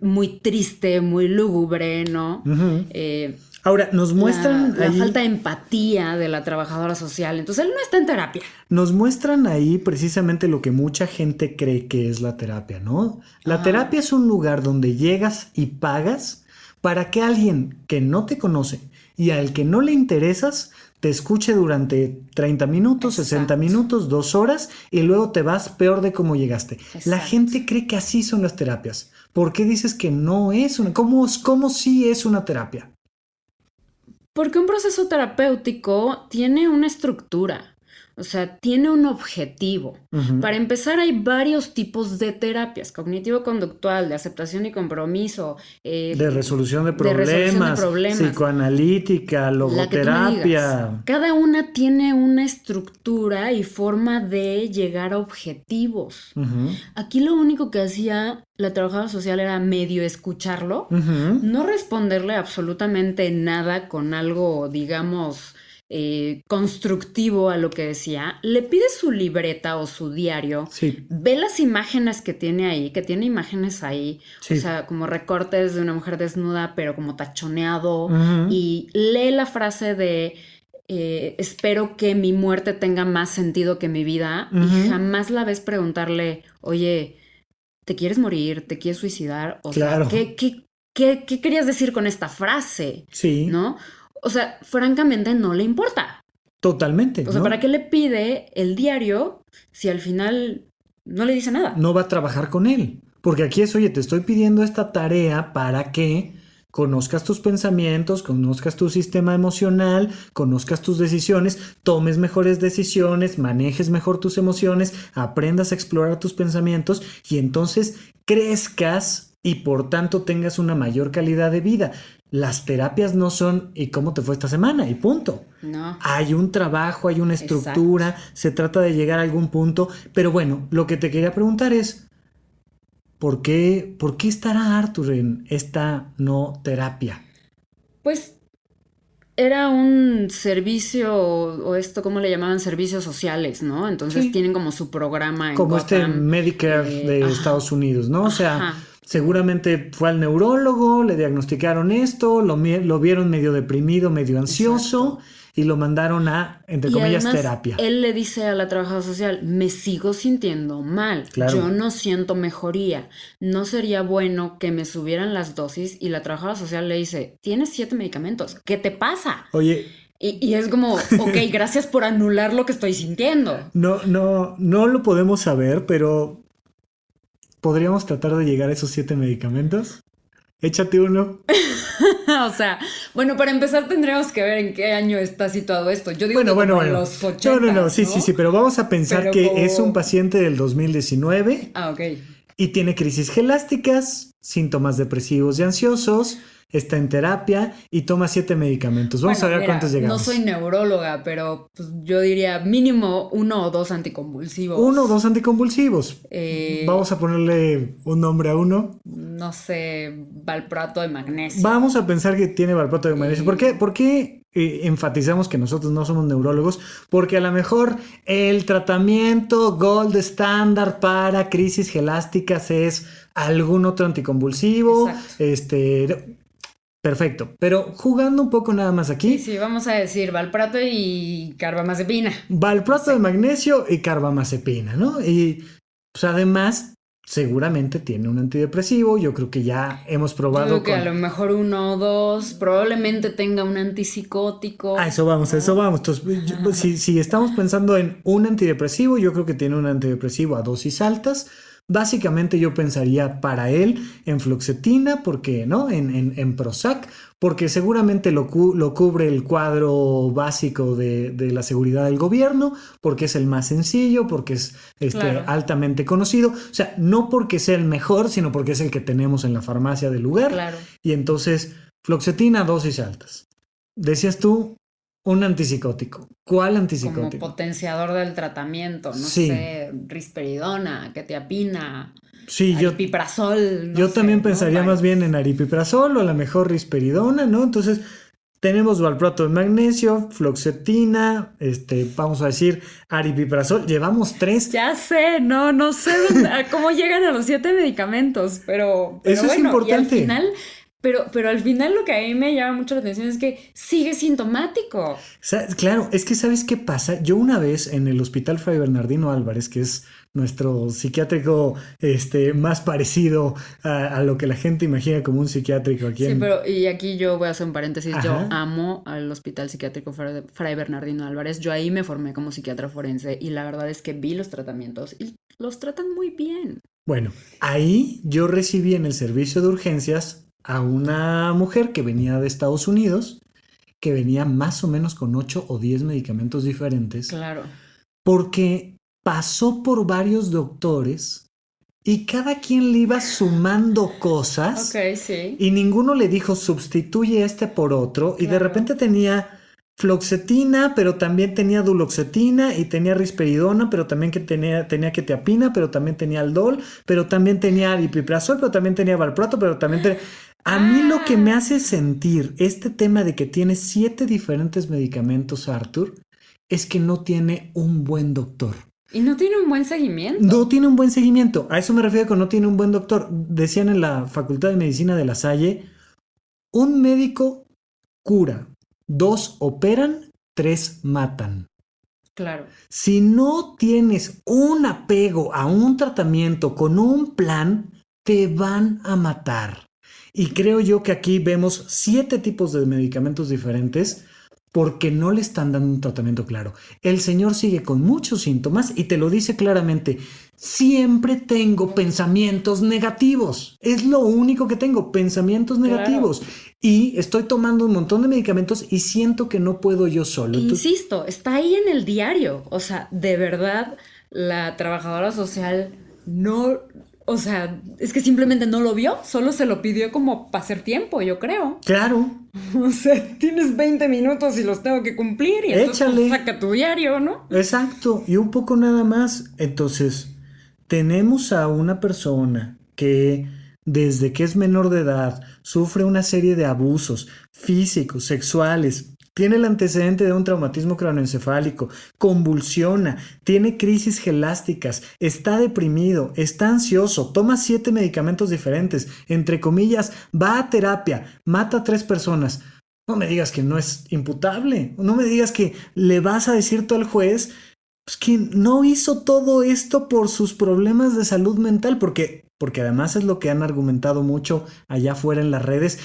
muy triste, muy lúgubre, ¿no? Ujú. Eh, Ahora, nos muestran la ahí, falta de empatía de la trabajadora social. Entonces él no está en terapia. nos muestran ahí precisamente lo que mucha gente cree que es la terapia, ¿no? La Ajá. terapia es un lugar donde llegas y pagas para que alguien que no te conoce y al que no le interesas te escuche durante 30 minutos, 60 Exacto. minutos, 2 horas y luego te vas peor de cómo llegaste. La Exacto. gente cree que así son las terapias. ¿Por qué dices que no es una? ¿Cómo sí es una terapia? Porque un proceso terapéutico tiene una estructura, o sea, tiene un objetivo. Ujú. Para empezar, hay varios tipos de terapias: cognitivo-conductual, de aceptación y compromiso, De resolución de resolución de problemas, problemas, psicoanalítica, la que tú me digas. logoterapia. Cada una tiene una estructura y forma de llegar a objetivos. Ujú, Aquí lo único que hacía la trabajadora social era medio escucharlo, ujú. no responderle absolutamente nada con algo, digamos, constructivo a lo que decía. Le pide su libreta o su diario, Sí, ve las imágenes que tiene ahí, que tiene imágenes ahí, sí. o sea, como recortes de una mujer desnuda, pero como tachoneado, Ujú. y lee la frase de espero que mi muerte tenga más sentido que mi vida, y Ujú. jamás la ves preguntarle, oye, ¿te quieres morir? ¿Te quieres suicidar? O Claro. sea, ¿qué querías decir con esta frase? Sí, ¿No? O sea, francamente no le importa. totalmente, O sea, ¿no? ¿para qué le pide el diario si al final no le dice nada? No va a trabajar con él. Porque aquí es, oye, te estoy pidiendo esta tarea para que conozcas tus pensamientos, conozcas tu sistema emocional, conozcas tus decisiones, tomes mejores decisiones, manejes mejor tus emociones, aprendas a explorar tus pensamientos y entonces crezcas y por tanto tengas una mayor calidad de vida. Las terapias no son ¿y cómo te fue esta semana? Y punto. No. Hay un trabajo, hay una estructura, se trata de llegar a algún punto, pero bueno, lo que te quería preguntar es, por qué estará Arthur en esta no terapia? Pues era un servicio, o esto, ¿cómo le llamaban? Servicios sociales, ¿no? Entonces Sí, tienen como su programa en como este Gotham. Medicare de Ajá, Estados Unidos, ¿no? O sea, ajá. seguramente fue al neurólogo, le diagnosticaron esto, lo vieron medio deprimido, medio ansioso Exacto. y lo mandaron a, entre Y comillas, además, terapia. él le dice a la trabajadora social, me sigo sintiendo mal, Claro. yo no siento mejoría, no sería bueno que me subieran las dosis. Y la trabajadora social le dice, tienes 7 medicamentos, ¿qué te pasa? Oye, Y es como, ok, gracias por anular lo que estoy sintiendo. no lo podemos saber, pero ¿podríamos tratar de llegar a esos 7 medicamentos? Échate uno. O sea, bueno, para empezar tendríamos que ver en qué año está situado esto. Yo digo Bueno, que como bueno. en los 80, No, sí, pero vamos a pensar Pero que como- es un paciente del 2019 Ah, ok. y tiene crisis gelásticas, síntomas depresivos y ansiosos, está en terapia y toma 7 medicamentos. Vamos Bueno, a ver mira, cuántos llegamos. no soy neuróloga, pero pues, yo diría mínimo 1 o 2 anticonvulsivos. 1 o 2 anticonvulsivos. Eh, Vamos a ponerle un nombre a uno. No sé, valproato de magnesio. Vamos a pensar que tiene valproato de magnesio. ¿Por qué enfatizamos que nosotros no somos neurólogos? Porque a lo mejor el tratamiento gold estándar para crisis gelásticas es algún otro anticonvulsivo. Exacto. Perfecto. Pero jugando un poco nada más aquí, Sí, vamos a decir valproato y carbamazepina. valproato de magnesio y carbamazepina, ¿no? Y pues además seguramente tiene un antidepresivo. Yo creo que ya hemos Yo probado creo que a lo mejor 1 o 2, probablemente tenga un antipsicótico. A eso vamos, a eso vamos. Entonces, si estamos pensando en un antidepresivo, yo creo que tiene un antidepresivo a dosis altas. Básicamente yo pensaría para él en fluoxetina, porque, ¿no? En Prozac, porque seguramente lo cubre el cuadro básico de la seguridad del gobierno, porque es el más sencillo, porque es Claro. altamente conocido. O sea, no porque sea el mejor, sino porque es el que tenemos en la farmacia del lugar. Claro. Y entonces, fluoxetina a dosis altas. Decías tú, un antipsicótico. ¿Cuál Como antipsicótico? potenciador del tratamiento, no Sí. sé, risperidona, quetiapina, Sí, aripiprazol, no yo sé, también ¿no? pensaría más Varios. bien en aripiprazol o a lo mejor risperidona, ¿no? Entonces, tenemos valproato de magnesio, fluoxetina, vamos a decir aripiprazol. Llevamos 3. Ya sé, no sé cómo llegan a los 7 medicamentos, pero Eso es bueno, importante. y al final, pero al final lo que a mí me llama mucho la atención es que sigue sintomático. Claro, es que ¿sabes qué pasa? Yo una vez en el Hospital Fray Bernardino Álvarez, que es nuestro psiquiátrico más parecido a lo que la gente imagina como un psiquiátrico aquí Sí, en... pero y aquí yo voy a hacer un paréntesis, yo Ajá. amo al Hospital Psiquiátrico Fray Bernardino Álvarez, yo ahí me formé como psiquiatra forense y la verdad es que vi los tratamientos y los tratan muy bien. Bueno, ahí yo recibí en el servicio de urgencias a una mujer que venía de Estados Unidos, que venía más o menos con 8 o 10 medicamentos diferentes, Claro. porque pasó por varios doctores y cada quien le iba sumando cosas Ok, sí. y ninguno le dijo sustituye este por otro y de Claro. repente tenía fluoxetina, pero también tenía duloxetina y tenía risperidona, pero también que tenía quetiapina, pero también tenía aldol, pero también tenía aripiprazol, pero también tenía valproato, pero también tenía... A mí lo que me hace sentir este tema de que tiene 7 diferentes medicamentos, Arthur, es que no tiene un buen doctor. Y no tiene un buen seguimiento. No tiene un buen seguimiento. A eso me refiero con no tiene un buen doctor. Decían en la Facultad de Medicina de La Salle, un médico cura, 2 operan, 3 matan. Claro. Si no tienes un apego a un tratamiento con un plan, te van a matar. Y creo yo que aquí vemos 7 tipos de medicamentos diferentes porque no le están dando un tratamiento claro. El señor sigue con muchos síntomas y te lo dice claramente. Siempre tengo pensamientos negativos. Es lo único que tengo, pensamientos negativos. Claro. Y estoy tomando un montón de medicamentos y siento que no puedo yo solo. Insisto, está ahí en el diario. O sea, de verdad, la trabajadora social no, o sea, es que simplemente no lo vio, solo se lo pidió como para hacer tiempo, yo creo. Claro. O sea, tienes 20 minutos y los tengo que cumplir y entonces Échale. pues, saca tu diario, ¿no? Exacto, y un poco nada más. Entonces, tenemos a una persona que desde que es menor de edad sufre una serie de abusos físicos, sexuales, tiene el antecedente de un traumatismo craneoencefálico, convulsiona, tiene crisis gelásticas, está deprimido, está ansioso, toma 7 medicamentos diferentes, entre comillas, va a terapia, mata a 3 personas. No me digas que no es imputable, no me digas que le vas a decir tú al juez pues que no hizo todo esto por sus problemas de salud mental, porque además es lo que han argumentado mucho allá afuera en las redes.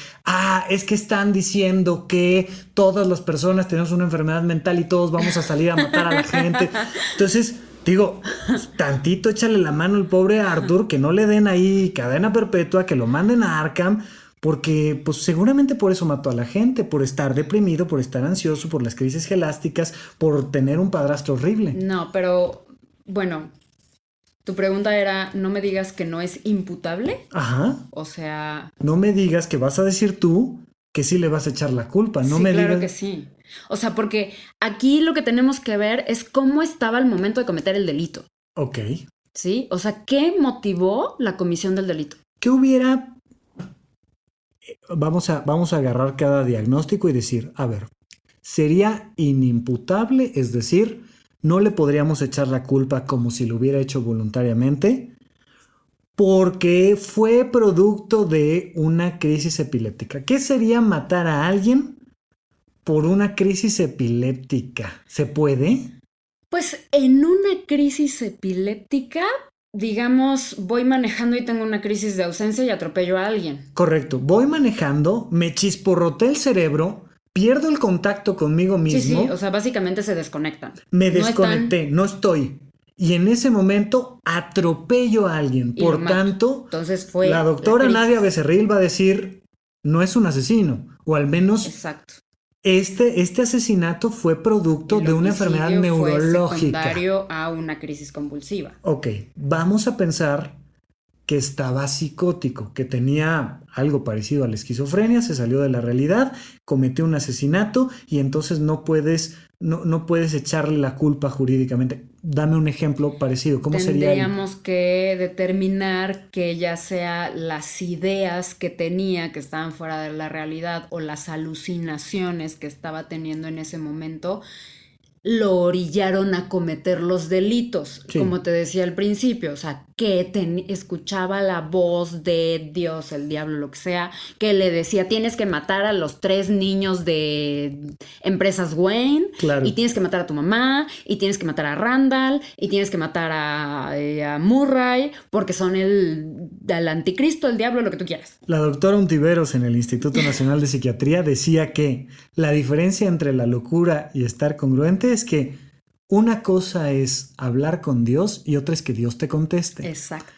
Es que están diciendo que todas las personas tenemos una enfermedad mental y todos vamos a salir a matar a la gente. Entonces, digo, pues, tantito échale la mano al pobre Arthur, que no le den ahí cadena perpetua, que lo manden a Arkham. Porque pues seguramente por eso mató a la gente, por estar deprimido, por estar ansioso, por las crisis gelásticas, por tener un padrastro horrible. No, pero bueno, tu pregunta era, no me digas que no es imputable. Ajá. O sea, No me digas que vas a decir tú que sí le vas a echar la culpa. No sí, me claro digas... que sí. O sea, porque aquí lo que tenemos que ver es cómo estaba al momento de cometer el delito, Ok. ¿sí? O sea, ¿qué motivó la comisión del delito? ¿Qué hubiera... Vamos a agarrar cada diagnóstico y decir, a ver, sería inimputable, es decir, no le podríamos echar la culpa como si lo hubiera hecho voluntariamente, porque fue producto de una crisis epiléptica. ¿Qué sería matar a alguien por una crisis epiléptica? ¿Se puede? Pues en una crisis epiléptica digamos, voy manejando y tengo una crisis de ausencia y atropello a alguien. Correcto. Voy manejando, me chisporroté el cerebro, pierdo el contacto conmigo Sí, sí, mismo, o sea, básicamente se desconectan. me No están desconecté, no estoy. Y en ese momento atropello a alguien. y lo Por mato. tanto, Entonces fue la doctora crisis. Nadia Becerril va a decir, no es un asesino. O al menos Exacto. este asesinato fue producto El de una enfermedad homicidio fue neurológica. secundario a una crisis convulsiva. Ok, vamos a pensar que estaba psicótico, que tenía algo parecido a la esquizofrenia, se salió de la realidad, cometió un asesinato y entonces no puedes echarle la culpa jurídicamente. Dame un ejemplo parecido. ¿Cómo sería Tendríamos que determinar que ya sea las ideas que tenía que estaban fuera de la realidad o las alucinaciones que estaba teniendo en ese momento lo orillaron a cometer los delitos, Sí. como te decía al principio, o sea, que escuchaba la voz de Dios, el diablo, lo que sea, que le decía, tienes que matar a los 3 niños de empresas Wayne, Claro. y tienes que matar a tu mamá, y tienes que matar a Randall, y tienes que matar a Murray, porque son el anticristo, el diablo, lo que tú quieras. La doctora Ontiveros en el Instituto Nacional de Psiquiatría decía que la diferencia entre la locura y estar congruente es que una cosa es hablar con Dios y otra es que Dios te conteste. Exacto.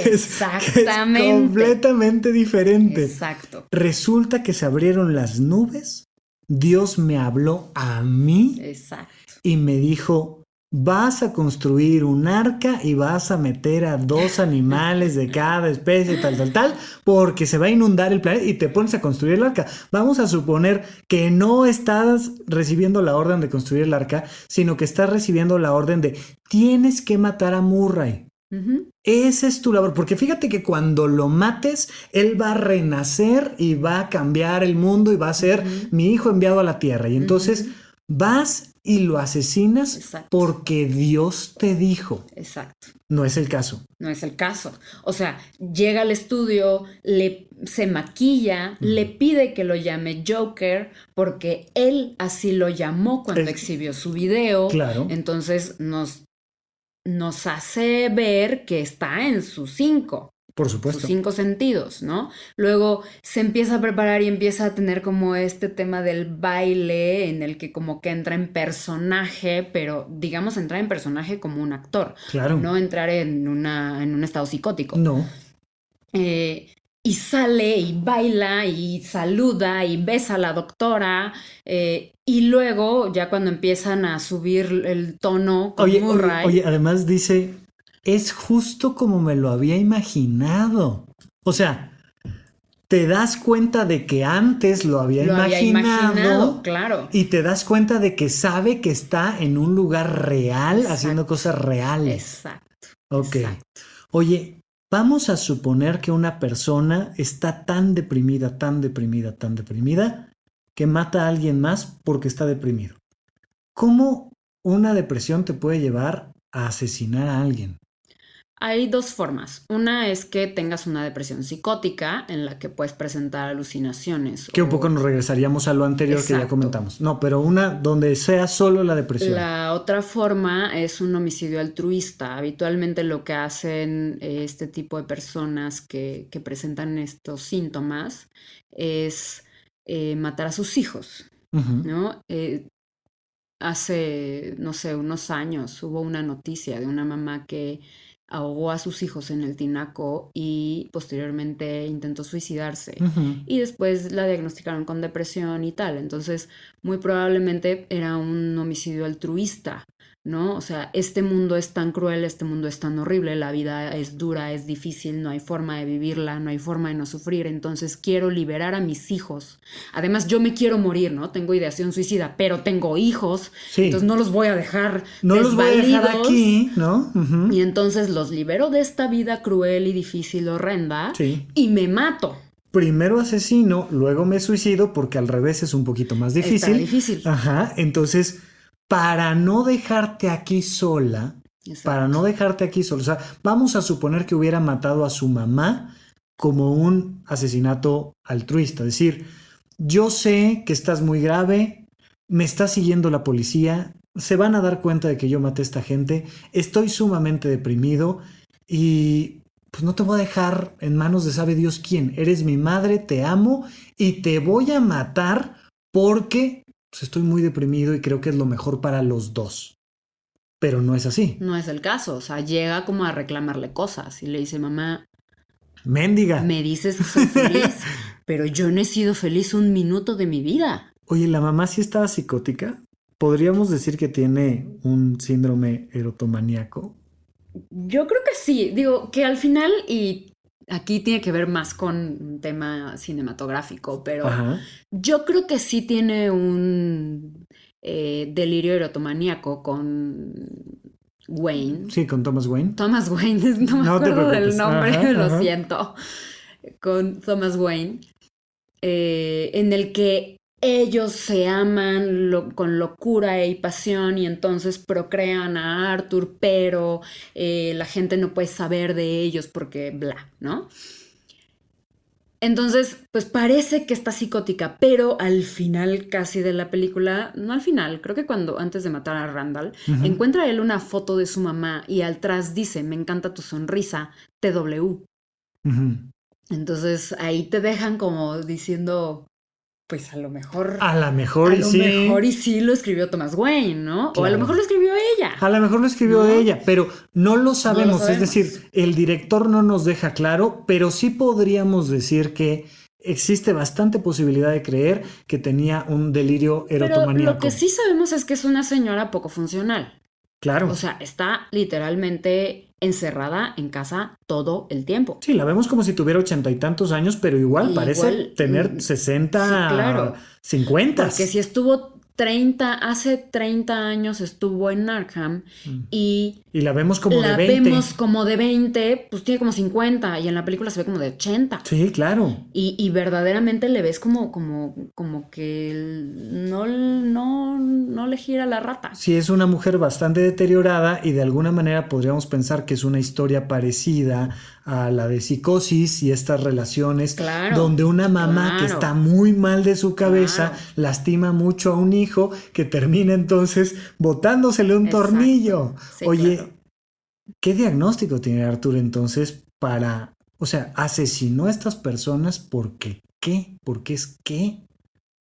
Exactamente. Es completamente diferente. Exacto. Resulta que se abrieron las nubes, Dios me habló a mí. Exacto. Y me dijo, vas a construir un arca y vas a meter a 2 animales de cada especie, tal, porque se va a inundar el planeta y te pones a construir el arca. Vamos a suponer que no estás recibiendo la orden de construir el arca, sino que estás recibiendo la orden de tienes que matar a Murray. Uh-huh. Esa es tu labor, porque fíjate que cuando lo mates, él va a renacer y va a cambiar el mundo y va a ser mi hijo enviado a la tierra. Y entonces vas y lo asesinas. Exacto. Porque Dios te dijo. Exacto. No es el caso. No es el caso. O sea, llega al estudio, se maquilla, le pide que lo llame Joker porque él así lo llamó cuando exhibió su video. Claro. Entonces nos hace ver que está en sus 5. Por supuesto. Sus 5 sentidos, ¿no? Luego se empieza a preparar y empieza a tener como este tema del baile en el que como que entra en personaje, pero digamos entrar en personaje como un actor. Claro. No entrar en un estado psicótico. No. Y sale y baila y saluda y besa a la doctora y luego ya cuando empiezan a subir el tono con Murray. Oye, además dice, es justo como me lo había imaginado. O sea, te das cuenta de que antes lo había imaginado, claro. Y te das cuenta de que sabe que está en un lugar real, haciendo cosas reales. Exacto. Ok. Exacto. Oye, vamos a suponer que una persona está tan deprimida, que mata a alguien más porque está deprimido. ¿Cómo una depresión te puede llevar a asesinar a alguien? Hay 2 formas. Una es que tengas una depresión psicótica en la que puedes presentar alucinaciones. Que un poco nos regresaríamos a lo anterior. Exacto. Que ya comentamos. No, pero una donde sea solo la depresión. La otra forma es un homicidio altruista. Habitualmente lo que hacen este tipo de personas que presentan estos síntomas es matar a sus hijos, ¿no? Hace, no sé, unos años hubo una noticia de una mamá que ahogó a sus hijos en el tinaco y posteriormente intentó suicidarse. Y después la diagnosticaron con depresión y tal. Entonces, muy probablemente era un homicidio altruista, ¿no? O sea, este mundo es tan cruel, este mundo es tan horrible, la vida es dura, es difícil, no hay forma de vivirla, no hay forma de no sufrir, entonces quiero liberar a mis hijos. Además, yo me quiero morir, ¿no? Tengo ideación suicida, pero tengo hijos, entonces no los voy a dejar los voy a dejar aquí, ¿no? Y entonces los libero de esta vida cruel y difícil, horrenda, y me mato. Primero asesino, luego me suicido, porque al revés es un poquito más difícil. Está difícil. Ajá, entonces, para no dejarte aquí sola, o sea, vamos a suponer que hubiera matado a su mamá como un asesinato altruista. Es decir, yo sé que estás muy grave, me está siguiendo la policía, se van a dar cuenta de que yo maté a esta gente, estoy sumamente deprimido y pues no te voy a dejar en manos de sabe Dios quién. Eres mi madre, te amo y te voy a matar porque pues, estoy muy deprimido y creo que es lo mejor para los dos. Pero no es así. No es el caso, o sea, llega como a reclamarle cosas y le dice, mamá, Méndiga. me dices que soy feliz, pero yo no he sido feliz un minuto de mi vida. Oye, ¿la mamá sí estaba psicótica? ¿Podríamos decir que tiene un síndrome erotomaníaco? Yo creo que sí, digo que al final, y aquí tiene que ver más con un tema cinematográfico, pero Ajá. yo creo que sí tiene un delirio erotomaníaco con Wayne. Sí, con Thomas Wayne. Thomas Wayne, no me No te acuerdo del preocupes. nombre, Ajá, lo ajá. siento, con Thomas Wayne, en el que ellos se aman con locura y pasión y entonces procrean a Arthur, pero la gente no puede saber de ellos porque bla, ¿no? Entonces, pues parece que está psicótica, pero al final casi de la película, no al final, creo que cuando antes de matar a Randall, Ujú, encuentra él una foto de su mamá y atrás dice, me encanta tu sonrisa, TW. ujú. Entonces ahí te dejan como diciendo, pues a lo mejor, A lo mejor a y lo mejor y sí. sí lo escribió Thomas Wayne, ¿no? O a lo Claro. mejor lo escribió ella, A lo mejor lo escribió ¿no? ella, pero no lo No lo sabemos. Es sabemos. decir, el director no nos deja claro, pero sí podríamos decir que existe bastante posibilidad de creer que tenía un delirio Pero lo que erotomaníaco. sí sabemos es que es una señora poco funcional. O Claro. sea, está literalmente encerrada en casa todo el tiempo. Sí, la vemos como si tuviera 80 y tantos años, pero igual Y parece igual, tener sí, 60, claro. 50. Porque si estuvo 30, hace 30 años estuvo en Arkham y Y la vemos como de la 20. vemos como de 20, pues tiene como 50 y en la película se ve como de 80. Sí, claro. Y verdaderamente le ves como que no le gira la rata. Sí, es una mujer bastante deteriorada y de alguna manera podríamos pensar que es una historia parecida a la de Psicosis y estas relaciones Claro, donde una mamá que está claro, muy mal de su cabeza claro. lastima mucho a un hijo que termina entonces botándosele un Exacto. tornillo. Sí, claro. Oye, ¿qué diagnóstico tiene Arthur entonces para, o sea, asesinó a estas personas porque qué? ¿Por qué es qué?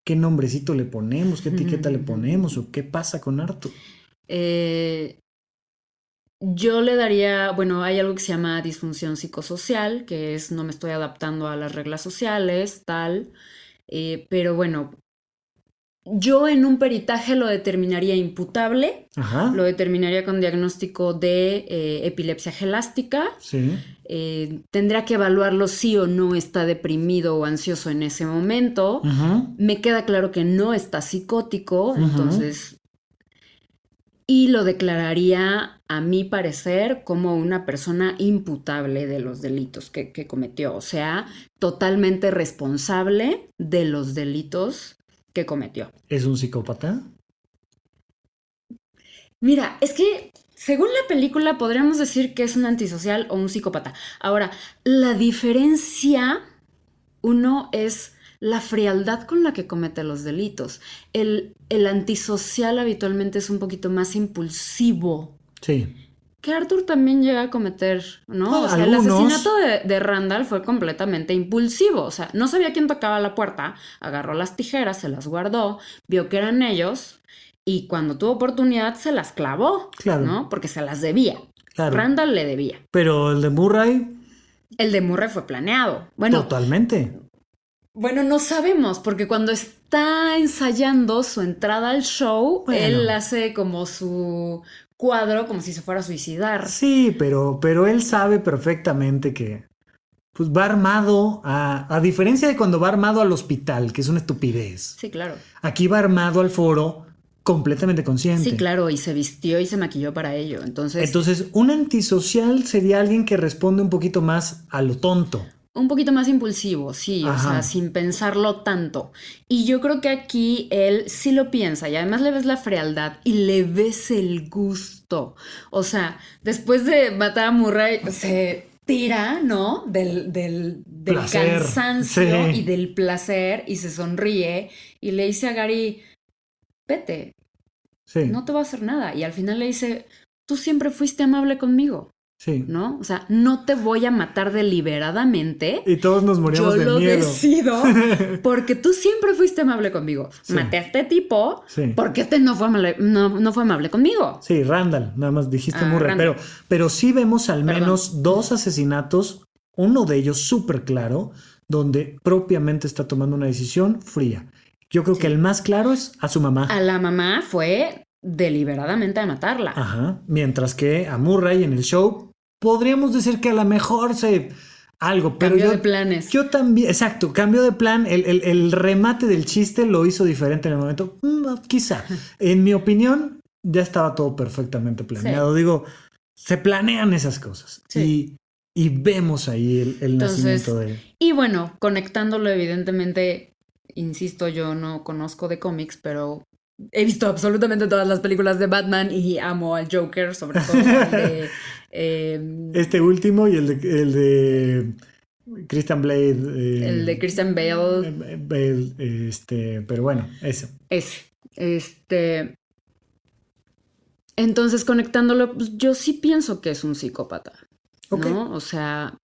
¿Qué nombrecito le ponemos? ¿Qué etiqueta le ponemos? ¿O qué pasa con Arthur? Eh, yo le daría, bueno, hay algo que se llama disfunción psicosocial, que es no me estoy adaptando a las reglas sociales, tal, pero bueno, yo en un peritaje lo determinaría imputable, lo Ajá, determinaría con diagnóstico de epilepsia gelástica, sí. tendría que evaluarlo si o no está deprimido o ansioso en ese momento. Ujú, Me queda claro que no está psicótico, ujú. entonces y lo declararía, a mi parecer, como una persona imputable de los delitos que cometió, o sea, totalmente responsable de los delitos que cometió. ¿Es un psicópata? Mira, es que según la película podríamos decir que es un antisocial o un psicópata. Ahora, la diferencia, uno es la frialdad con la que comete los delitos. El antisocial habitualmente es un poquito más impulsivo. Sí. Que Arthur también llega a cometer, ¿no? O sea, el asesinato Algunos. de Randall fue completamente impulsivo. O sea, no sabía quién tocaba la puerta, agarró las tijeras, se las guardó, vio que eran ellos y cuando tuvo oportunidad se las clavó, Claro, ¿no? Porque se las debía. claro. Randall le debía. Pero el de Murray, El de Murray fue planeado. totalmente. Bueno, no sabemos, porque cuando está ensayando su entrada al show, él Bueno, hace como su cuadro, como si se fuera a suicidar. sí, pero él sabe perfectamente que pues va armado a diferencia de cuando va armado al hospital, que es una estupidez. Sí, claro. Aquí va armado al foro completamente Sí, consciente. claro, y se vistió y se maquilló para ello. Entonces, Entonces, un antisocial sería alguien que responde un poquito más a lo tonto. un poquito más impulsivo, sí, o sea, Ajá. sin pensarlo tanto. Y yo creo que aquí él sí lo piensa y además le ves la frialdad y le ves el gusto. O sea, después de matar a Murray, se tira, ¿no? Del Placer. cansancio y Sí. del placer y se sonríe y le dice a Gary, vete, Sí, no te va a hacer nada. Y al final le dice, tú siempre fuiste amable conmigo, sí. ¿no? O sea, no te voy a matar deliberadamente. Y todos nos moríamos Yo de lo miedo. decido porque tú siempre fuiste amable conmigo. Sí. Maté a este tipo Sí. porque este no fue amable, no fue amable conmigo. Sí, Randall, nada más dijiste Murray, Randall. pero sí vemos al Perdón. menos 2 asesinatos, uno de ellos súper claro, donde propiamente está tomando una decisión fría. Yo creo que el más claro es a su mamá. A la mamá fue deliberadamente a matarla. Ajá. Mientras que a Murray en el show podríamos decir que a lo mejor algo, pero Cambio de planes. Yo también, exacto, cambio de plan. El remate del chiste lo hizo diferente en el momento. Quizá. En mi opinión, ya estaba todo perfectamente planeado. Sí. Digo, se planean esas cosas. Sí. Y vemos ahí el nacimiento de. Y bueno, conectándolo, evidentemente, insisto, yo no conozco de cómics, pero he visto absolutamente todas las películas de Batman y amo al Joker, sobre todo el de. Este último y el de Christian Blade. El de Christian Bale. Pero bueno, eso. Entonces, conectándolo, pues, yo sí pienso que es un psicópata, Ok. ¿no? O sea,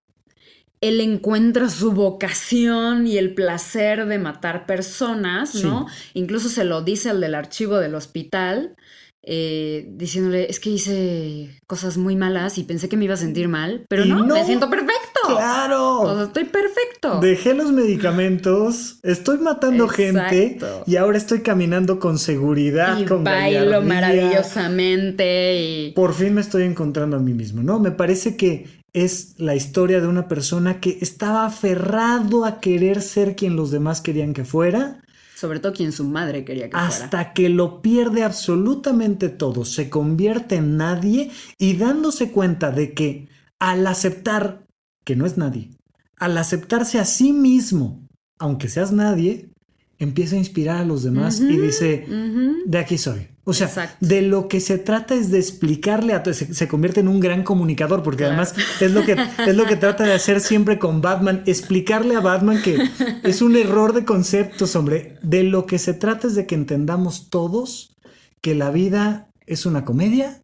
él encuentra su vocación y el placer de matar personas, ¿no? Sí. Incluso se lo dice al del archivo del hospital, diciéndole, es que hice cosas muy malas y pensé que me iba a sentir mal, pero Y no, no. me siento perfecto. ¡Claro! O sea, estoy perfecto. Dejé los medicamentos, estoy matando gente Exacto. y ahora estoy caminando con seguridad, Y con bailo gallardía. maravillosamente y... Por fin me estoy encontrando a mí mismo, ¿no? Me parece que es la historia de una persona que estaba aferrado a querer ser quien los demás querían que fuera, Sobre todo quien su madre quería que hasta fuera. que lo pierde absolutamente todo, se convierte en nadie y dándose cuenta de que al aceptar que no es nadie, al aceptarse a sí mismo, aunque seas nadie, empieza a inspirar a los demás y dice, de aquí soy. O sea, Exacto. de lo que se trata es de explicarle a todos, se convierte en un gran comunicador, porque Claro. además es lo que trata de hacer siempre con Batman, explicarle a Batman que es un error de conceptos, hombre. De lo que se trata es de que entendamos todos que la vida es una comedia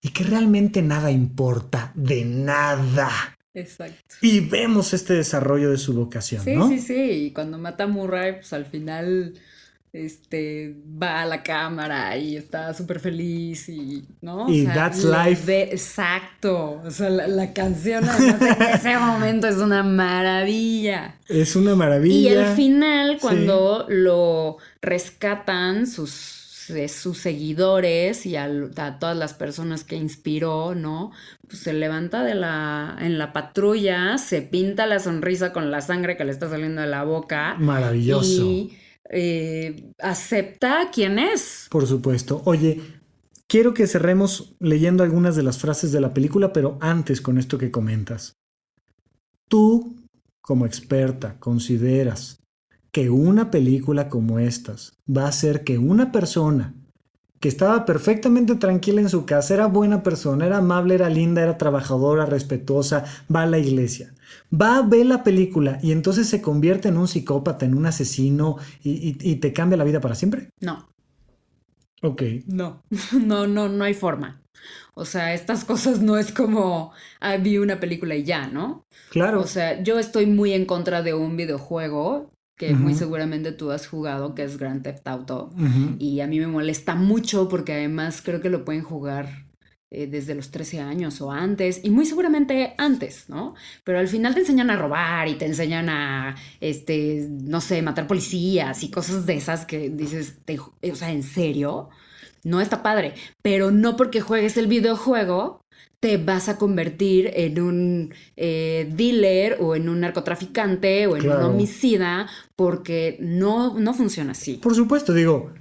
y que realmente nada importa, de nada. Exacto. Y vemos este desarrollo de su vocación, Sí, ¿no? sí, sí. Y cuando mata a Murray, pues al final va a la cámara y está súper feliz y, ¿no? Y That's le Life. exacto. O sea, la canción además en ese momento es una maravilla. Es una Y maravilla. al final, Sí. cuando lo rescatan sus seguidores y a todas las personas que inspiró, ¿no? Pues se levanta en la patrulla, se pinta la sonrisa con la sangre que le está saliendo de la boca. Maravilloso. Y acepta quién es. Por supuesto. Oye, quiero que cerremos leyendo algunas de las frases de la película, pero antes con esto que comentas. Tú, como experta, consideras que una película como estas va a hacer que una persona que estaba perfectamente tranquila en su casa, era buena persona, era amable, era linda, era trabajadora, respetuosa, va a la iglesia, va a ver la película y entonces se convierte en un psicópata, en un asesino y te cambia la vida para siempre? No. Ok. No. No hay forma. O sea, estas cosas no es como vi una película y ya, ¿no? Claro. O sea, yo estoy muy en contra de un videojuego que muy seguramente tú has jugado, que es Grand Theft Auto. Y a mí me molesta mucho porque además creo que lo pueden jugar desde los 13 años o antes, y muy seguramente antes, ¿no? Pero al final te enseñan a robar y te enseñan a, no sé, matar policías y cosas de esas que dices, o sea, ¿en serio? No está padre. Pero no porque juegues el videojuego te vas a convertir en un dealer o en un narcotraficante o en Claro. un homicida, porque no funciona así. Por supuesto, digo,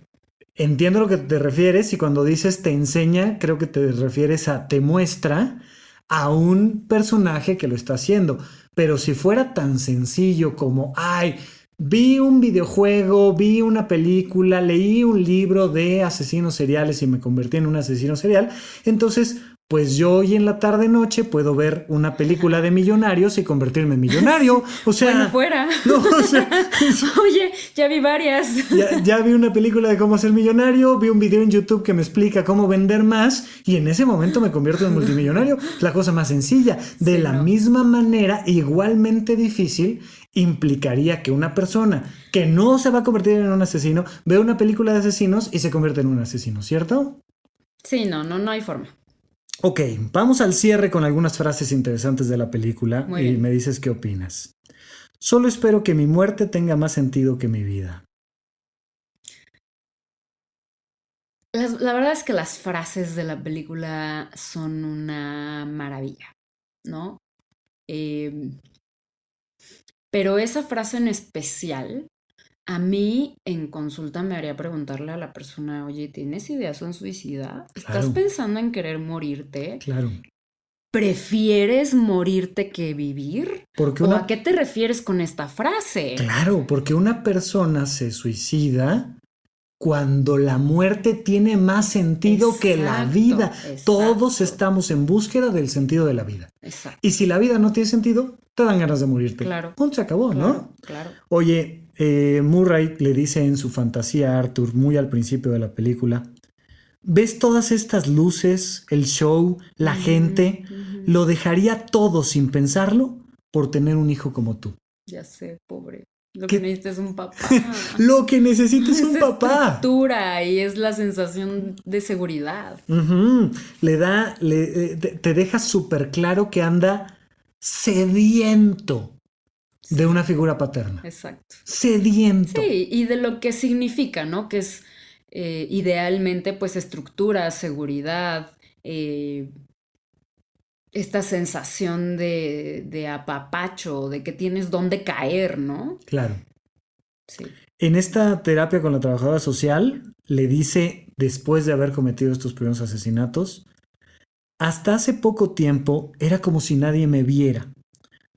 entiendo lo que te refieres y cuando dices te enseña, creo que te refieres a te muestra a un personaje que lo está haciendo. Pero si fuera tan sencillo como, ay, vi un videojuego, vi una película, leí un libro de asesinos seriales y me convertí en un asesino serial, entonces pues yo hoy en la tarde-noche puedo ver una película de millonarios y convertirme en millonario. O sea, Bueno, fuera. no, o sea, Oye, ya vi varias. ya vi una película de cómo ser millonario, vi un video en YouTube que me explica cómo vender más y en ese momento me convierto en multimillonario. Es la cosa más sencilla. De Sí, la no. misma manera, igualmente difícil, implicaría que una persona que no se va a convertir en un asesino vea una película de asesinos y se convierte en un asesino, ¿cierto? Sí, no hay forma. Ok, vamos al cierre con algunas frases interesantes de la película Muy y bien. me dices qué opinas. Solo espero que mi muerte tenga más sentido que mi vida. La verdad es que las frases de la película son una maravilla, ¿no? Eh, pero esa frase en especial, a mí en consulta me haría preguntarle a la persona, oye, ¿tienes ideación suicida? ¿Estás Claro, pensando en querer morirte? claro. ¿Prefieres morirte que vivir? Porque ¿O a una, qué te refieres con esta frase? claro, porque una persona se suicida cuando la muerte tiene más sentido que la Exacto, vida. Todos exacto, estamos en búsqueda del sentido de la vida. exacto. Y si la vida no tiene sentido, te dan ganas de morirte. Claro, Punto, se acabó, claro, ¿no? claro. Oye, Murray le dice en su fantasía a Arthur, muy al principio de la película, ¿ves todas estas luces, el show, la gente? Ujú. Lo dejaría todo sin pensarlo por tener un hijo como tú. Ya sé, pobre. Lo que ¿Qué? necesitas es un papá. Lo que necesita es un Es papá. estructura y es la sensación de seguridad. Ujú. Te deja súper claro que anda sediento de Sí, una figura paterna. exacto. Sediento. Sí, y de lo que significa, ¿no? Que es idealmente, pues, estructura, seguridad, eh, esta sensación de apapacho, de que tienes dónde caer, ¿no? Claro. Sí. En esta terapia con la trabajadora social, le dice, después de haber cometido estos primeros asesinatos, hasta hace poco tiempo era como si nadie me viera.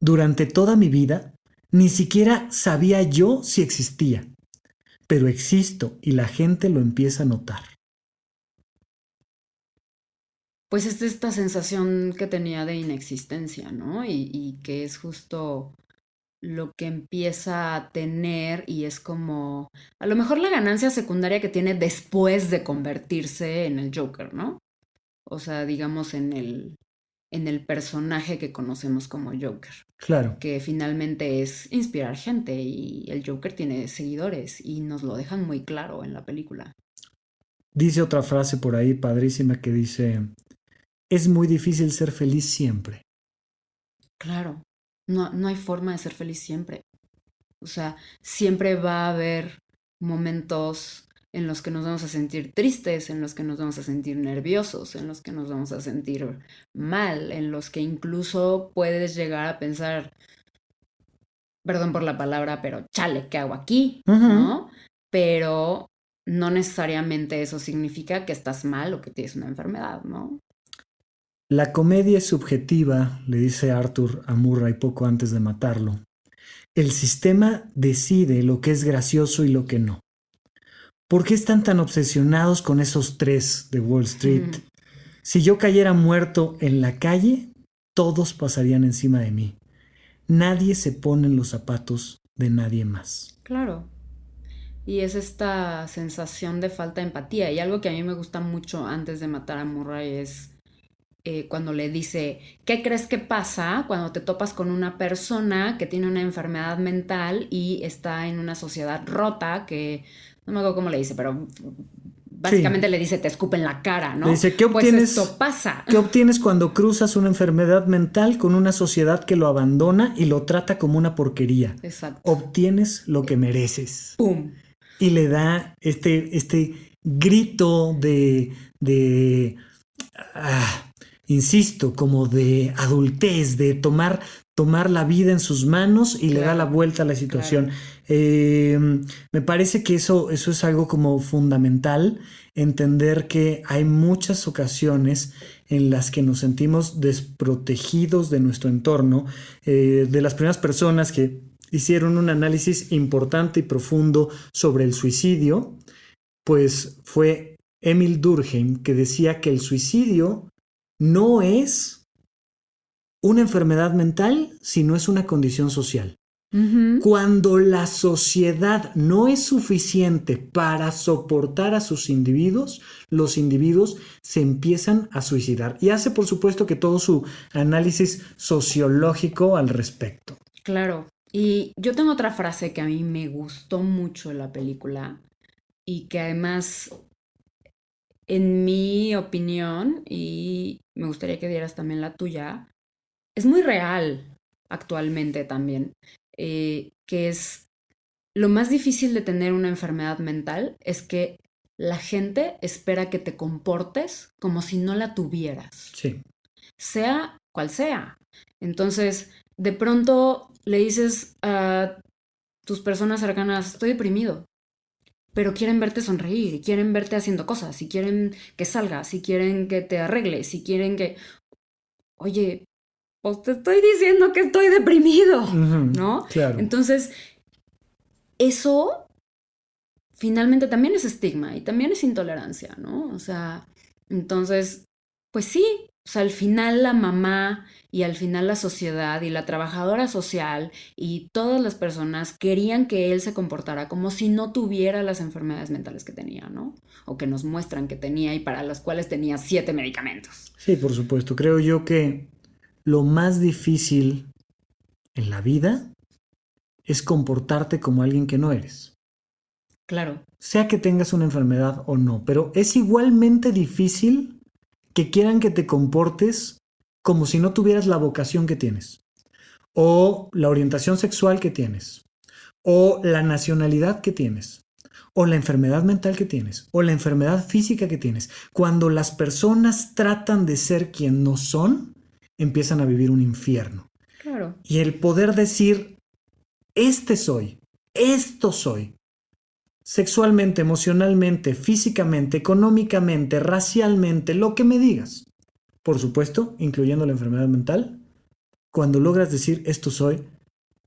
Durante toda mi vida, ni siquiera sabía yo si existía, pero existo y la gente lo empieza a notar. Pues es esta sensación que tenía de inexistencia, ¿no? Y que es justo lo que empieza a tener y es como, a lo mejor la ganancia secundaria que tiene después de convertirse en el Joker, ¿no? O sea, digamos en el personaje que conocemos como Joker, Claro, que finalmente es inspirar gente y el Joker tiene seguidores y nos lo dejan muy claro en la película. dice otra frase por ahí padrísima que dice, es muy difícil ser feliz siempre. Claro, no hay forma de ser feliz siempre. O sea, siempre va a haber momentos en los que nos vamos a sentir tristes, en los que nos vamos a sentir nerviosos, en los que nos vamos a sentir mal, en los que incluso puedes llegar a pensar, perdón por la palabra, pero chale, ¿qué hago aquí? Ujú. ¿No? Pero no necesariamente eso significa que estás mal o que tienes una enfermedad, ¿no? La comedia es subjetiva, le dice Arthur a Murray poco antes de matarlo. El sistema decide lo que es gracioso y lo que no. ¿Por qué están tan obsesionados con esos tres de Wall Street? Si yo cayera muerto en la calle, todos pasarían encima de mí. Nadie se pone en los zapatos de nadie más. Claro. Y es esta sensación de falta de empatía. Y algo que a mí me gusta mucho antes de matar a Murray es cuando le dice, ¿qué crees que pasa cuando te topas con una persona que tiene una enfermedad mental y está en una sociedad rota que, no me acuerdo cómo le dice, pero Sí, básicamente le dice, te escupen la cara, le ¿no? dice, Pues esto pasa. ¿qué obtienes cuando cruzas una enfermedad mental con una sociedad que lo abandona y lo trata como una porquería? Exacto. Obtienes lo que mereces. ¡Pum! Y le da este grito de insisto, como de adultez, de tomar la vida en sus manos y le da la Claro, vuelta a la situación. claro. Me parece que eso es algo como fundamental, entender que hay muchas ocasiones en las que nos sentimos desprotegidos de nuestro entorno, de las primeras personas que hicieron un análisis importante y profundo sobre el suicidio, pues fue Emil Durkheim, que decía que el suicidio no es una enfermedad mental, sino es una condición social. Ujú. Cuando la sociedad no es suficiente para soportar a sus individuos, los individuos se empiezan a suicidar. Y hace, por supuesto, que todo su análisis sociológico al respecto. Claro. Y yo tengo otra frase que a mí me gustó mucho en la película y que además, en mi opinión, y me gustaría que dieras también la tuya, es muy real actualmente también, que es lo más difícil de tener una enfermedad mental es que la gente espera que te comportes como si no la tuvieras, Sí. sea cual sea. Entonces, de pronto le dices a tus personas cercanas, estoy deprimido, pero quieren verte sonreír, y quieren verte haciendo cosas, y quieren que salgas, y quieren que te arregles, y quieren que, oye, pues te estoy diciendo que estoy deprimido, Ujú, ¿no? claro. Entonces, eso finalmente también es estigma y también es intolerancia, ¿no? O sea, entonces, pues sí, o sea, al final la mamá y al final la sociedad y la trabajadora social y todas las personas querían que él se comportara como si no tuviera las enfermedades mentales que tenía, ¿no? O que nos muestran que tenía y para las cuales tenía 7 medicamentos. Sí, por supuesto. Creo yo que lo más difícil en la vida es comportarte como alguien que no eres. Claro. Sea que tengas una enfermedad o no, pero es igualmente difícil que quieran que te comportes como si no tuvieras la vocación que tienes, o la orientación sexual que tienes, o la nacionalidad que tienes, o la enfermedad mental que tienes, o la enfermedad física que tienes. Cuando las personas tratan de ser quien no son, empiezan a vivir un infierno. Claro. Y el poder decir, este soy, esto soy, sexualmente, emocionalmente, físicamente, económicamente, racialmente, lo que me digas. Por supuesto, incluyendo la enfermedad mental. Cuando logras decir esto soy,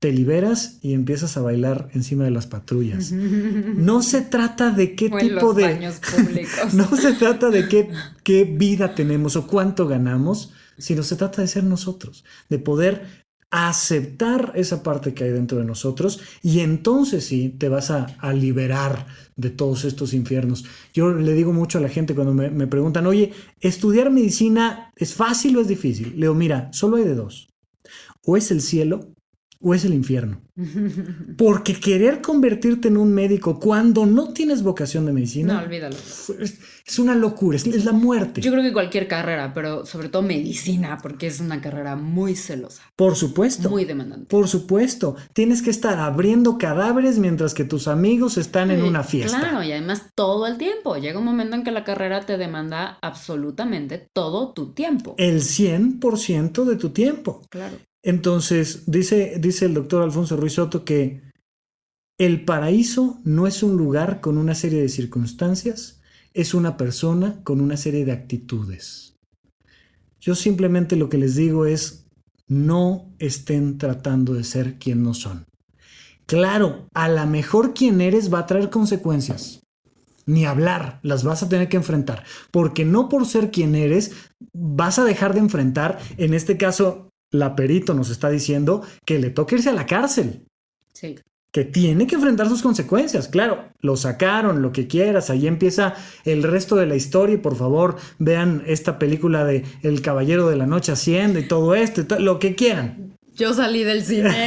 te liberas y empiezas a bailar encima de las patrullas. No se trata de qué O en tipo los de... baños públicos. No se trata de qué vida tenemos o cuánto ganamos, sino se trata de ser nosotros, de poder aceptar esa parte que hay dentro de nosotros y entonces sí te vas a liberar de todos estos infiernos. Yo le digo mucho a la gente cuando me preguntan, oye, ¿estudiar medicina es fácil o es difícil? Le digo, mira, solo hay de dos. O es el cielo o es el infierno. Porque querer convertirte en un médico cuando no tienes vocación de medicina... No, olvídalo. Es una locura, es la muerte. Yo creo que cualquier carrera, pero sobre todo medicina, porque es una carrera muy celosa. Por supuesto. Muy demandante. Por supuesto. Tienes que estar abriendo cadáveres mientras que tus amigos están en una fiesta. Claro, y además todo el tiempo. Llega un momento en que la carrera te demanda absolutamente todo tu tiempo. El 100% de tu tiempo. Claro. Entonces, dice el doctor Alfonso Ruiz Soto que el paraíso no es un lugar con una serie de circunstancias, es una persona con una serie de actitudes. Yo simplemente lo que les digo es, no estén tratando de ser quien no son. Claro, a lo mejor quien eres va a traer consecuencias. Ni hablar, las vas a tener que enfrentar. Porque no por ser quien eres, vas a dejar de enfrentar, en este caso... La perito nos está diciendo que le toca irse a la cárcel. Sí. Que tiene que enfrentar sus consecuencias. Claro, lo sacaron, lo que quieras. Ahí empieza el resto de la historia. Y por favor, vean esta película de El Caballero de la Noche Hacienda y todo esto, lo que quieran. Yo salí del cine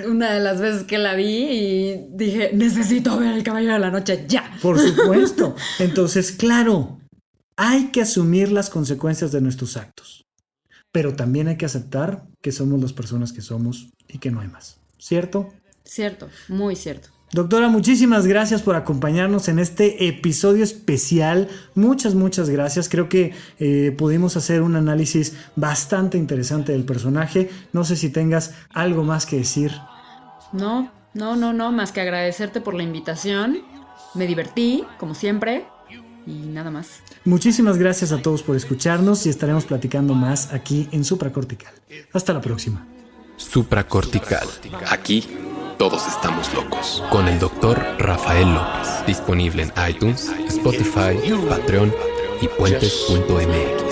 una de las veces que la vi y dije, necesito ver El Caballero de la Noche ya. Por supuesto. Entonces, claro, hay que asumir las consecuencias de nuestros actos. Pero también hay que aceptar que somos las personas que somos y que no hay más. ¿Cierto? Cierto, muy cierto. Doctora, muchísimas gracias por acompañarnos en este episodio especial. Muchas gracias. Creo que pudimos hacer un análisis bastante interesante del personaje. No sé si tengas algo más que decir. No, más que agradecerte por la invitación. Me divertí, como siempre. Y nada más. Muchísimas gracias a todos por escucharnos y estaremos platicando más aquí en Supracortical. Hasta la próxima. Supracortical. Aquí todos estamos locos. Con el Dr. Rafael López. Disponible en iTunes, Spotify, Patreon y puentes.mx.